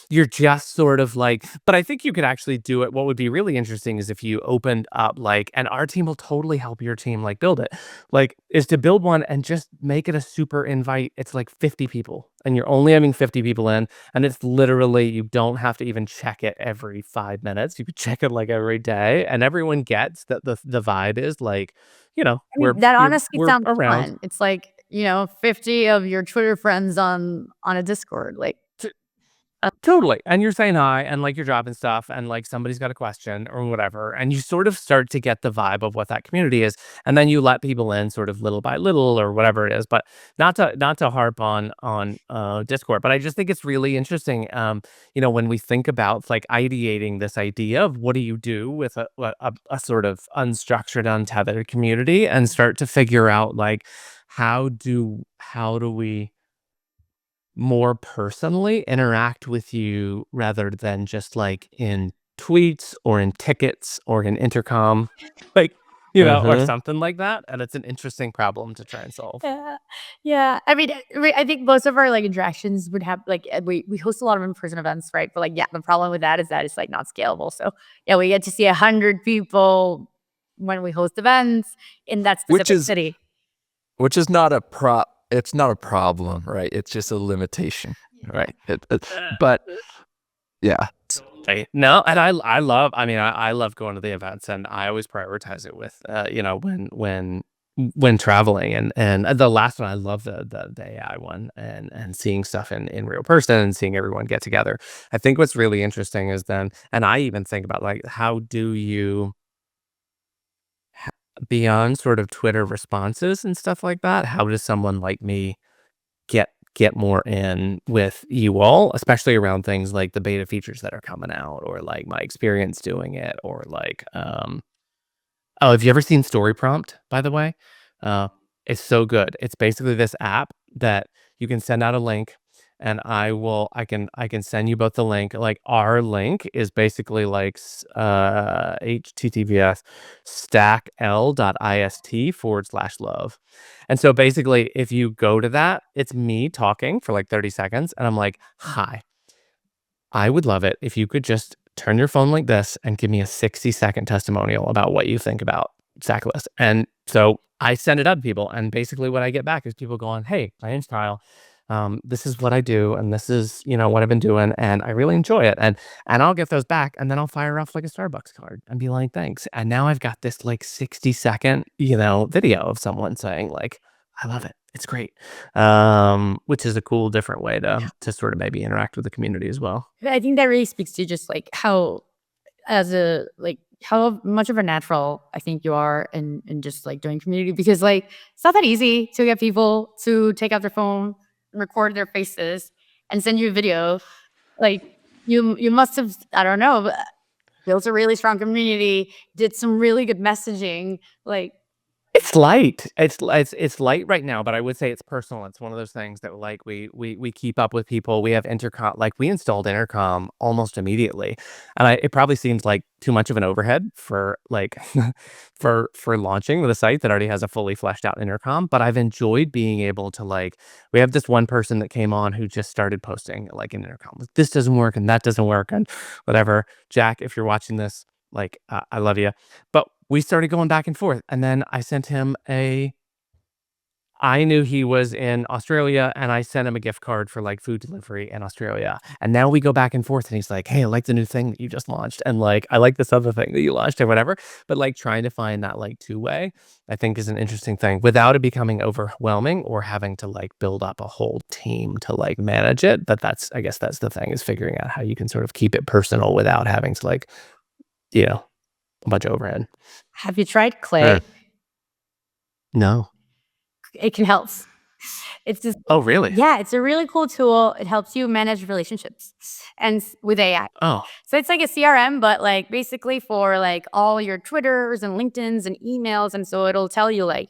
You're just sort of like, but I think you could actually do it. What would be really interesting is if you opened up like, and our team will totally help your team like build it, like, is to build one and just make it a super invite. It's like 50 people, and you're only having 50 people in, and it's literally, you don't have to even check it every 5 minutes. You could check it like every day, and everyone gets that the vibe is like, I mean, that honestly we're sounds around. fun. It's like, 50 of your Twitter friends on a Discord. Like, Totally. And you're saying hi, and like you're dropping stuff, and like somebody's got a question or whatever. And you sort of start to get the vibe of what that community is. And then you let people in sort of little by little or whatever it is. But not to harp on Discord. But I just think it's really interesting. When we think about like ideating this idea of what do you do with a sort of unstructured, untethered community, and start to figure out like how do we more personally interact with you rather than just like in tweets or in tickets or in intercom, like, or Mm-hmm. something like that. And it's an interesting problem to try and solve. yeah, yeah. I mean, I think most of our like interactions would have like we host a lot of in-person events, right? But like, yeah, the problem with that is that it's like not scalable. So yeah, we get to see 100 people when we host events in that Which specific is city. not a it's not a problem, right? It's just a limitation, right? But yeah. Right. No, and I love going to the events, and I always prioritize it with when traveling, and the last one I love the AI one, and seeing stuff in real person and seeing everyone get together. I think what's really interesting is then, and I even think about like, how do you, beyond sort of Twitter responses and stuff like that, how does someone like me get more in with you all, especially around things like the beta features that are coming out, or like my experience doing it, or like oh, have you ever seen Story Prompt, by the way? Uh it's so good. It's basically this app that you can send out a link, and I can send you both the link. Like our link is basically like https stackl.ist/love. And so basically if you go to that, it's me talking for like 30 seconds and I'm like, hi, I would love it if you could just turn your phone like this and give me a 60-second testimonial about what you think about Stacklist. And so I send it out to people, and basically what I get back is people going, "Hey, my name's Kyle. This is what I do, and this is what I've been doing, and I really enjoy it." And I'll get those back, and then I'll fire off like a Starbucks card and be like, "Thanks." And now I've got this like 60-second video of someone saying like, "I love it. It's great," which is a cool, different way to sort of maybe interact with the community as well. I think that really speaks to just like how how much of a natural I think you are in just like doing community, because like it's not that easy to get people to take out their phone, record their faces, and send you a video. Like you must have, I don't know, built a really strong community, did some really good messaging. Like It's light. It's light right now, but I would say it's personal. It's one of those things that like we keep up with people. We have intercom, like we installed intercom almost immediately, and it probably seems like too much of an overhead for like for launching with a site that already has a fully fleshed out intercom. But I've enjoyed being able to like, we have this one person that came on who just started posting like an intercom. Like, this doesn't work and that doesn't work and whatever. Jack, if you're watching this, like I love you. But we started going back and forth, and then I sent him I knew he was in Australia, and I sent him a gift card for, like, food delivery in Australia, and now we go back and forth, and he's like, "Hey, I like the new thing that you just launched," and, like, "I like this other thing that you launched," or whatever, but, like, trying to find that, like, two-way, I think is an interesting thing without it becoming overwhelming or having to, like, build up a whole team to, like, manage it, but I guess that's the thing, is figuring out how you can sort of keep it personal without having to, like, you know, a bunch of overhead. have you tried Sure. Clay? No. It can help. It's just Oh, really? Yeah, it's a really cool tool. It helps you manage relationships and with AI. Oh. So it's like a CRM, but like basically for like all your Twitters and LinkedIn's and emails. And so it'll tell you like,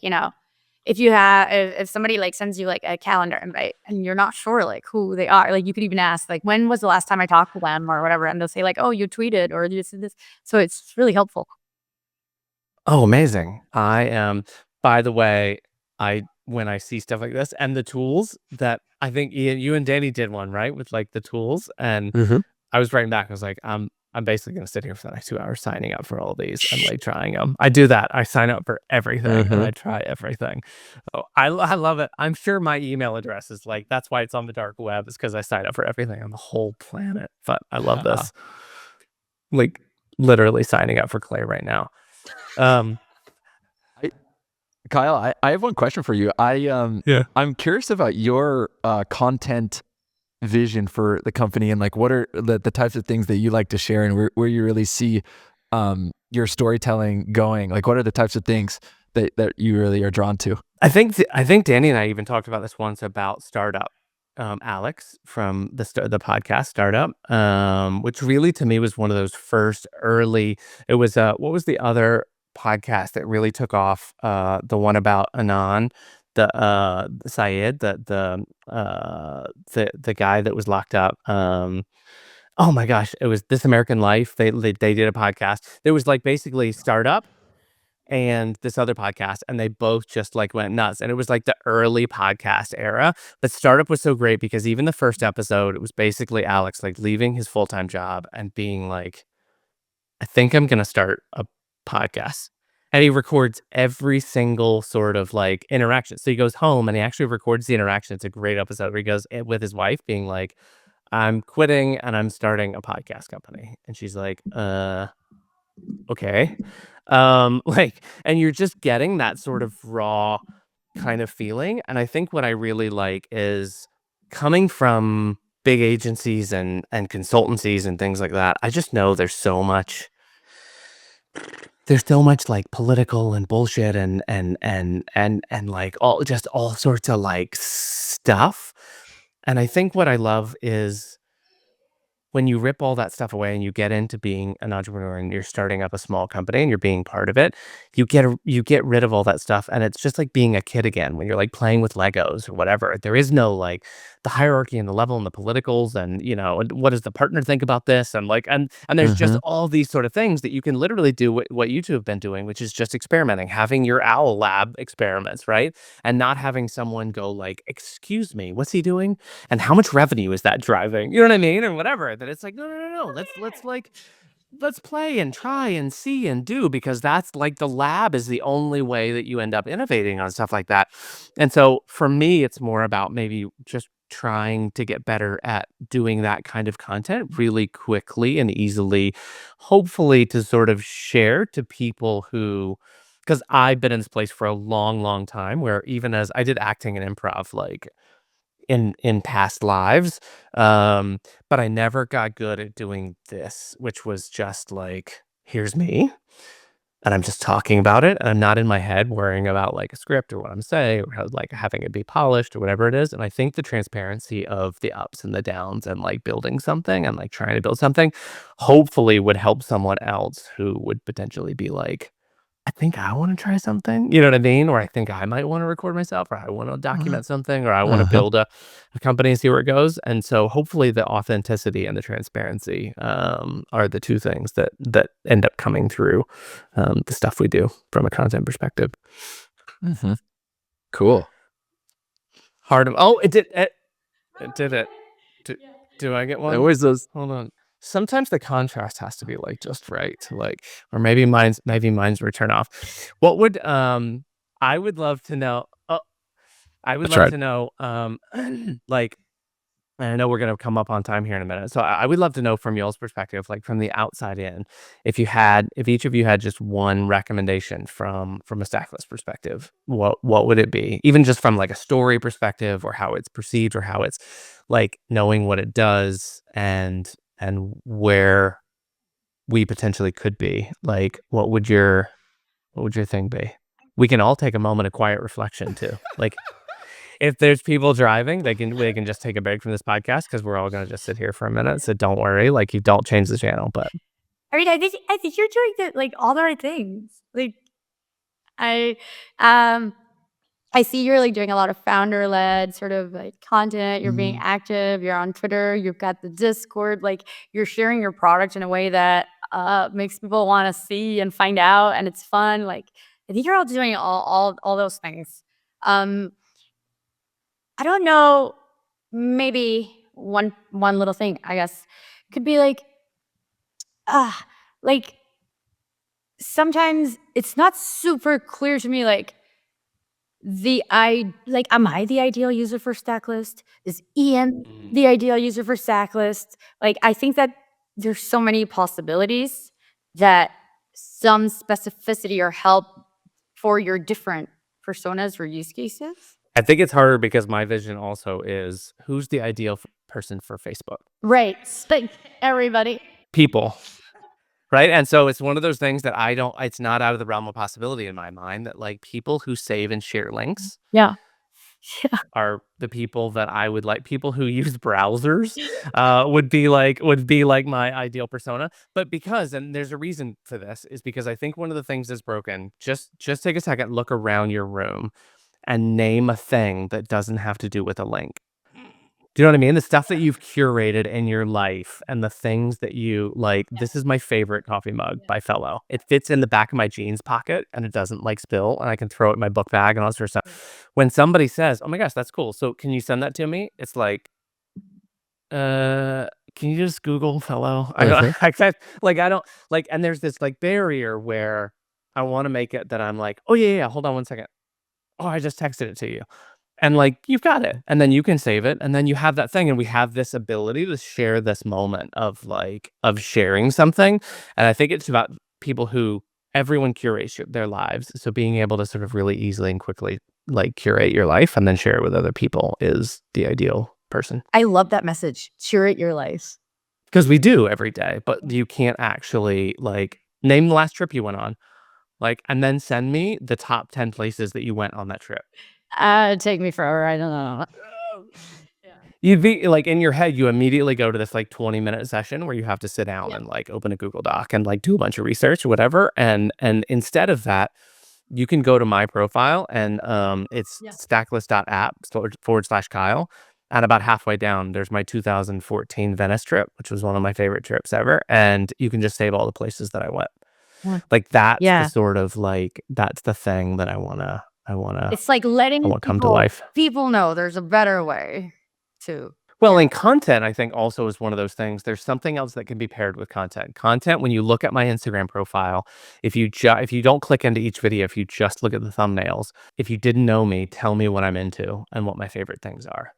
if somebody like sends you like a calendar invite and you're not sure like who they are, like you could even ask like, when was the last time I talked to them or whatever, and they'll say like, oh, you tweeted or you did this. So it's really helpful. Oh, amazing. I am, by the way, when I see stuff like this and the tools that I think Ian, you and Danny did one, right? With like the tools. And Mhm. I was writing back, I was like, I'm basically gonna sit here for the next 2 hours signing up for all of these and like trying them. I do that. I sign up for everything and I try everything. Oh, I love it. I'm sure my email address is like, that's why it's on the dark web, is because I sign up for everything on the whole planet. But I love this. Like literally signing up for Clay right now. Um I Kyle, I have one question for you. yeah. I'm curious about your content vision for the company, and like what are the types of things that you like to share, and where you really see your storytelling going. Like what are the types of things that you really are drawn to? I think Danny and I even talked about this once about startup. Alex from the podcast Startup, which really to me was one of those first early. It was what was the other podcast that really took off? The one about Anon, the Syed, the guy that was locked up. Oh my gosh, it was This American Life. They did a podcast. There was like basically Startup and this other podcast, and they both just like went nuts. And it was like the early podcast era. But Startup was so great because even the first episode, it was basically Alex like leaving his full-time job and being like, I think I'm gonna start a podcast. And he records every single sort of like interaction. So he goes home and he actually records the interaction. It's a great episode where he goes with his wife being like, I'm quitting and I'm starting a podcast company. And she's like, okay. Like, and you're just getting that sort of raw kind of feeling. And I think what I really like is coming from big agencies and consultancies and things like that. I just know there's so much like political and bullshit and like all sorts of like stuff. And I think what I love is when you rip all that stuff away and you get into being an entrepreneur and you're starting up a small company and you're being part of it, you get rid of all that stuff, and it's just like being a kid again when you're like playing with Legos or whatever. There is no like the hierarchy and the level and the politicals and and what does the partner think about this and like and there's just all these sort of things that you can literally do what you two have been doing, which is just experimenting, having your owl lab experiments, right? And not having someone go like, "Excuse me, what's he doing? And how much revenue is that driving?" You know what I mean? Or whatever. That it's like, no, no, no, no. Let's play and try and see and do, because that's like the lab is the only way that you end up innovating on stuff like that. And so for me, it's more about maybe just trying to get better at doing that kind of content really quickly and easily, hopefully to sort of share to people who, because I've been in this place for a long, long time where even as I did acting and improv, like in past lives, but I never got good at doing this, which was just like, here's me, and I'm just talking about it, and I'm not in my head worrying about like a script or what I'm saying or how, like having it be polished or whatever it is. And I think the transparency of the ups and the downs and like building something and like trying to build something, hopefully would help someone else who would potentially be like, I think I wanna try something, you know what I mean? Or I think I might wanna record myself, or I wanna document something, or I wanna build a company and see where it goes, and so hopefully the authenticity and the transparency, are the 2 things that end up coming through, the stuff we do from a content perspective. Cool. It did it did it. Do do I get one? Always those. Hold on. Sometimes the contrast has to be like just right, like, or maybe mine's would turn off. What would I would love to know. Oh, I would That's love right. to know. Like, and I know we're gonna come up on time here in a minute, so I would love to know from y'all's perspective, like from the outside in, if each of you had just one recommendation from a Stacklist perspective, what would it be? Even just from like a story perspective, or how it's perceived, or how it's like knowing what it does and where we potentially could be. Like, what would your thing be? We can all take a moment of quiet reflection too. Like, if there's people driving, they can just take a break from this podcast because we're all gonna just sit here for a minute. So don't worry, like you don't change the channel. But I mean, I think you're doing like all the right things. Like I um I see you're like doing a lot of founder led sort of like content. You're being active. You're on Twitter. You've got the Discord. Like you're sharing your product in a way that makes people want to see and find out, and it's fun. Like I think you're all doing all those things. Um, I don't know. Maybe one little thing, I guess, could be ah, like sometimes it's not super clear to me, like am I the ideal user for Stacklist? Is Ian the ideal user for Stacklist? Like, I think that there's so many possibilities that some specificity or help for your different personas or use cases. I think it's harder because my vision also is who's the ideal person for Facebook? Right. Thank everybody. People. Right. And so it's one of those things that it's not out of the realm of possibility in my mind that like people who save and share links Yeah. are the people that I would like. People who use browsers would be like my ideal persona. But because, and there's a reason for this, is because I think one of the things that's broken. Just take a second, look around your room, and name a thing that doesn't have to do with a link. Do you know what I mean? The stuff that you've curated in your life and the things that you like. This is my favorite coffee mug by Fellow. It fits in the back of my jeans pocket and it doesn't like spill, and I can throw it in my book bag and all this sort of stuff. When somebody says, "Oh my gosh, that's cool. So can you send that to me?" It's like, can you just Google Fellow? I don't, I can't, like, I don't like, and there's this like barrier where I want to make it that I'm like, oh yeah, yeah, hold on one second. Oh, I just texted it to you. And like you've got it. And then you can save it. And then you have that thing. And we have this ability to share this moment of sharing something. And I think it's about people who everyone curates their lives. So being able to sort of really easily and quickly like curate your life and then share it with other people is the ideal person. I love that message. Curate your life. Because we do every day, but you can't actually like name the last trip you went on. Like, and then send me the top 10 places that you went on that trip. Take me forever. I don't know. You'd be like in your head, you immediately go to this like 20-minute session where you have to sit down Yeah. and like open a Google Doc and like do a bunch of research or whatever. And instead of that, you can go to my profile and it's Yeah. stacklist.app/Kyle. And about halfway down, there's my 2014 Venice trip, which was one of my favorite trips ever. And you can just save all the places that I went. Yeah. Like that's the Yeah. sort of like that's the thing that I wanna It's like letting come to life. people know there's a better way to. Well, and content, I think, also is one of those things. There's something else that can be paired with content. Content, when you look at my Instagram profile, if you don't click into each video, if you just look at the thumbnails, if you didn't know me, tell me what I'm into and what my favorite things are.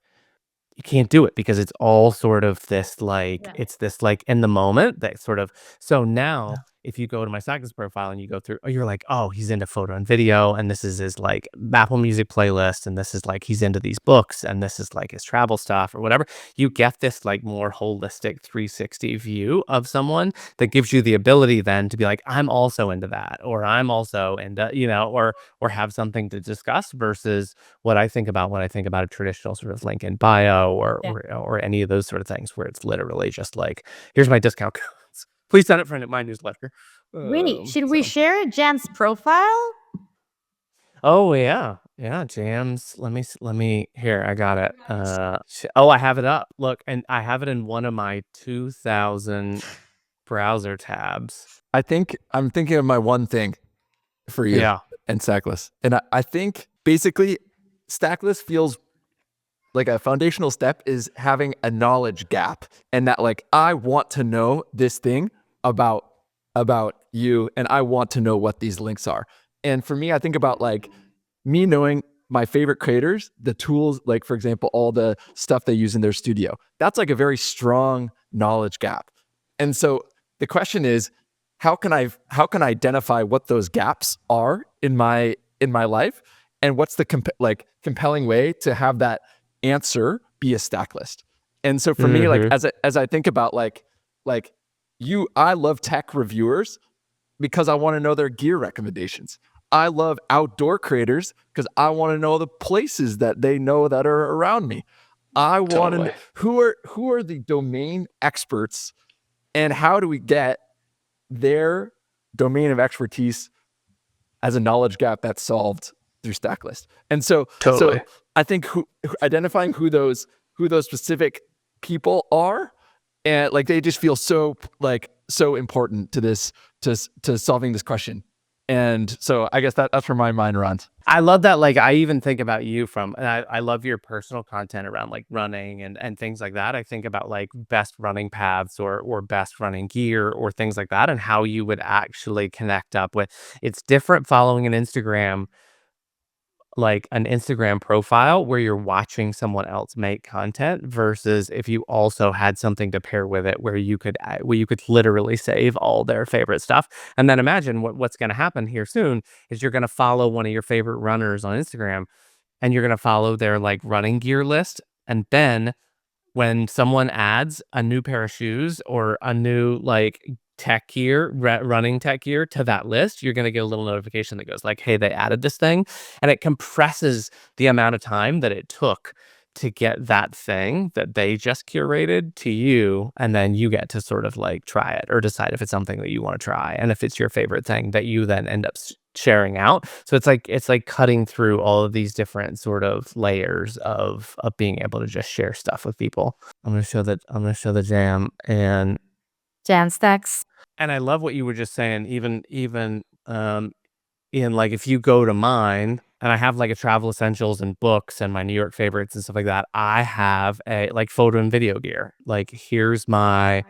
You can't do it because it's all sort of this like Yeah. it's this like in the moment that sort of so now if you go to my Stacklist profile and you go through, oh, you're like, oh, he's into photo and video, and this is his like Apple Music playlist, and this is like he's into these books, and this is like his travel stuff or whatever. You get this like more holistic 360 view of someone that gives you the ability then to be like, I'm also into that, or I'm also into, or have something to discuss versus what I think about when I think about a traditional sort of link in bio Yeah. or any of those sort of things where it's literally just like, here's my discount codes. Please sign up for my newsletter. Wait, should we share Jan's profile? Oh yeah, jams. Let me here. I got it. Oh, I have it up. Look, and I have it in one of my 2000 browser tabs. I think I'm thinking of my one thing for you Yeah. and Stacklist. And I think basically Stacklist feels like a foundational step is having a knowledge gap, and that like I want to know this thing about you, and I want to know what these links are. And for me, I think about like me knowing my favorite creators, the tools, like for example, all the stuff they use in their studio. That's like a very strong knowledge gap. And so the question is, how can I identify what those gaps are in my life, and what's the compelling way to have that answer be a stack list? And so for me, like as I think about like I love tech reviewers because I want to know their gear recommendations. I love outdoor creators because I want to know the places that they know that are around me. I want to know who are the domain experts, and how do we get their domain of expertise as a knowledge gap that's solved through Stacklist. And so I think identifying who those specific people are, and like they just feel so important to this, to solving this question. And so I guess that's where my mind runs. I love that. Like, I even think about you and I love your personal content around like running and things like that. I think about like best running paths or best running gear or things like that, and how you would actually connect up with. It's different following an Instagram profile where you're watching someone else make content versus if you also had something to pair with it where you could literally save all their favorite stuff. And then imagine what's going to happen here soon is you're going to follow one of your favorite runners on Instagram, and you're going to follow their like running gear list. And then when someone adds a new pair of shoes or a new like tech gear, running tech gear to that list, you're going to get a little notification that goes like, hey, they added this thing. And it compresses the amount of time that it took to get that thing that they just curated to you. And then you get to sort of like try it or decide if it's something that you want to try. And if it's your favorite thing that you then end up sharing out. So it's like cutting through all of these different sort of layers of being able to just share stuff with people. I'm going to show the jam and Jan Stacks. And I love what you were just saying, even in like if you go to mine, and I have like a travel essentials and books and my New York favorites and stuff like that. I have a like photo and video gear. Like here's my,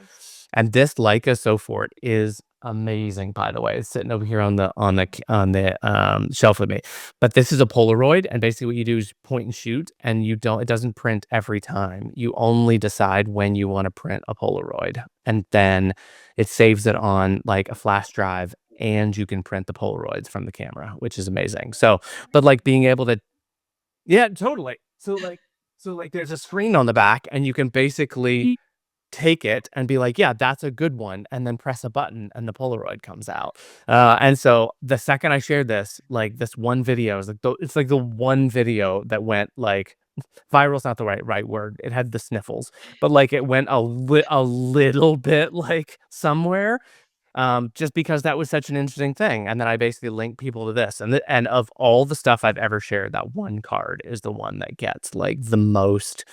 and this Leica Sofort is amazing, by the way. It's sitting over here on the shelf with me. But this is a Polaroid, and basically what you do is point and shoot, and it doesn't print every time. You only decide when you want to print a Polaroid, and then it saves it on like a flash drive, and you can print the Polaroids from the camera, which is amazing. So, but like being able to, yeah, totally. So like there's a screen on the back, and you can basically take it and be like, yeah, that's a good one, and then press a button and the Polaroid comes out. And so the second I shared this, like this one video is like it's like the one video that went like viral's not the right word. It had the sniffles, but like it went a little bit like somewhere. Just because that was such an interesting thing. And then I basically link people to this. And of all the stuff I've ever shared, that one card is the one that gets like the most,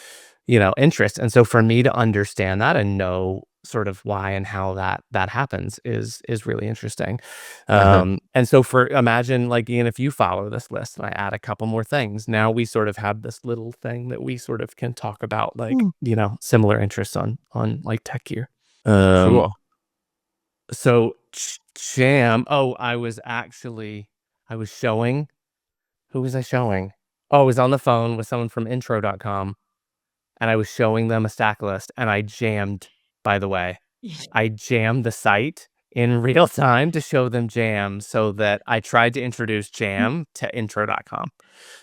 interest. And so for me to understand that and know sort of why and how that happens is really interesting. And so imagine like, Ian, if you follow this list and I add a couple more things, now we sort of have this little thing that we sort of can talk about, like, similar interests on like tech gear. Cool. So Jam. Oh, I was showing. Who was I showing? Oh, I was on the phone with someone from intro.com and I was showing them a Stacklist and I jammed, by the way. I jammed the site in real time to show them Jam so that I tried to introduce Jam to intro.com.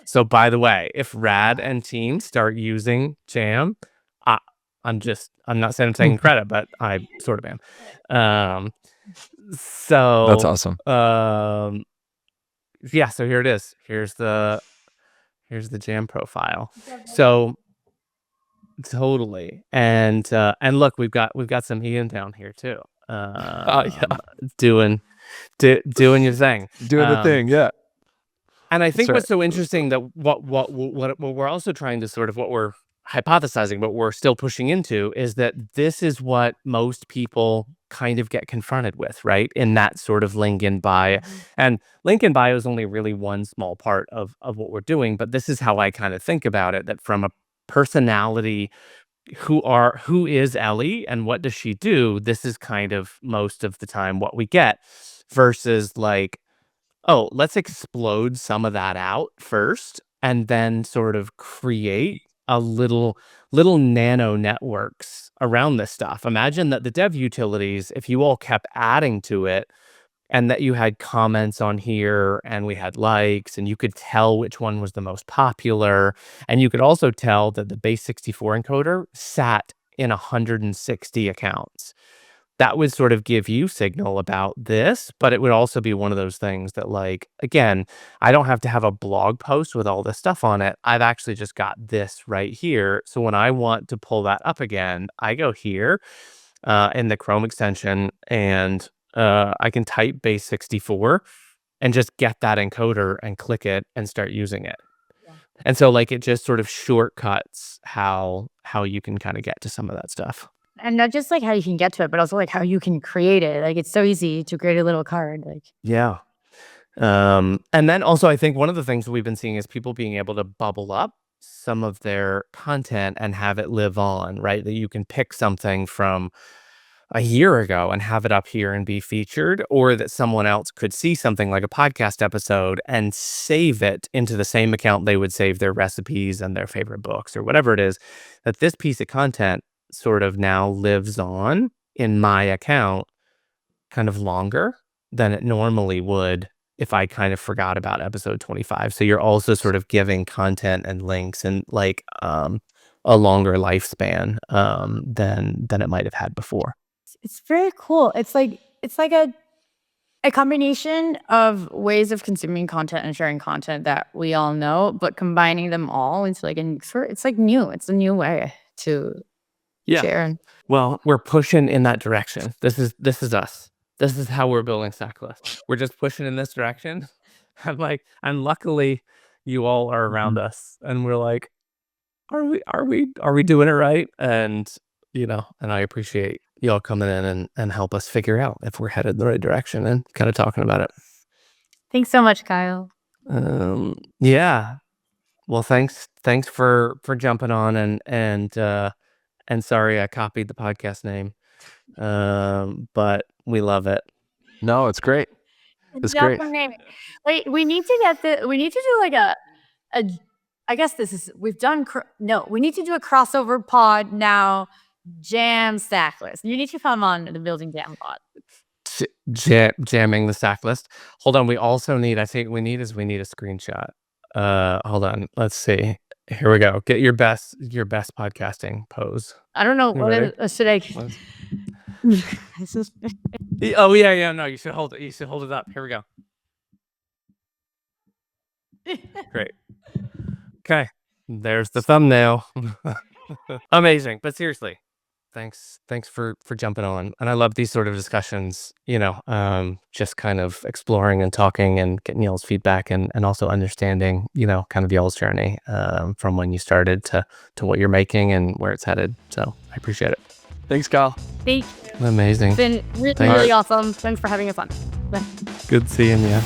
So by the way, if Rad and team start using Jam, I'm not saying I'm taking credit, but I sort of am. So That's awesome. Yeah, so here it is. Here's the Jam profile. So totally. And look, we've got some Ian down here too. Doing your thing. Doing the thing, yeah. And I think right. what's so interesting that what we're also trying to sort of, what we're hypothesizing, but we're still pushing into, is that this is what most people kind of get confronted with, right? In that sort of link in bio. And link in bio is only really one small part of what we're doing, but this is how I kind of think about it, that from a personality, who is Ellie and what does she do? This is kind of most of the time what we get, versus like, oh, let's explode some of that out first and then sort of create a little nano networks around this stuff. Imagine that the dev utilities, if you all kept adding to it and that you had comments on here and we had likes and you could tell which one was the most popular. And you could also tell that the base 64 encoder sat in 160 accounts. That would sort of give you signal about this, but it would also be one of those things that, like, again, I don't have to have a blog post with all this stuff on it. I've actually just got this right here. So when I want to pull that up again, I go here in the Chrome extension and I can type base 64 and just get that encoder and click it and start using it. Yeah. And so like it just sort of shortcuts how you can kind of get to some of that stuff. And not just like how you can get to it, but also like how you can create it. Like it's so easy to create a little card. Like, yeah. And then also I think one of the things that we've been seeing is people being able to bubble up some of their content and have it live on, right? That you can pick something from a year ago and have it up here and be featured, or that someone else could see something like a podcast episode and save it into the same account they would save their recipes and their favorite books or whatever it is, that this piece of content sort of now lives on in my account kind of longer than it normally would if I kind of forgot about episode 25. So you're also sort of giving content and links and like a longer lifespan than it might have had before. it's very cool. It's like a combination of ways of consuming content and sharing content that we all know, but combining them all into like it's like new. It's a new way to share. Well, we're pushing in that direction. This is us. This is how we're building Stacklist. We're just pushing in this direction. And luckily you all are around us and we're like, are we doing it right? And and I appreciate y'all coming in and help us figure out if we're headed in the right direction and kind of talking about it. Thanks so much, Kyle. Yeah. Well, thanks for jumping on and sorry I copied the podcast name. But we love it. No, it's great. It's great. Wait, we need to do like a I guess we need to do a crossover pod now. Jam Stacklist. You need to come on the Building Jam pod. Jamming the Stacklist. Hold on. We also need, I think we need a screenshot. Hold on. Let's see. Here we go. Get your best podcasting pose. I don't know. Should I? Oh yeah. No, you should hold it. You should hold it up. Here we go. Great. Okay. There's the thumbnail. Amazing. But seriously, thanks for jumping on. And I love these sort of discussions, just kind of exploring and talking and getting y'all's feedback and also understanding, kind of y'all's journey from when you started to what you're making and where it's headed. So I appreciate it. Thanks, Kyle. Thank you. Amazing. It's been really, Thanks. really awesome. Thanks for having us on. Good seeing you.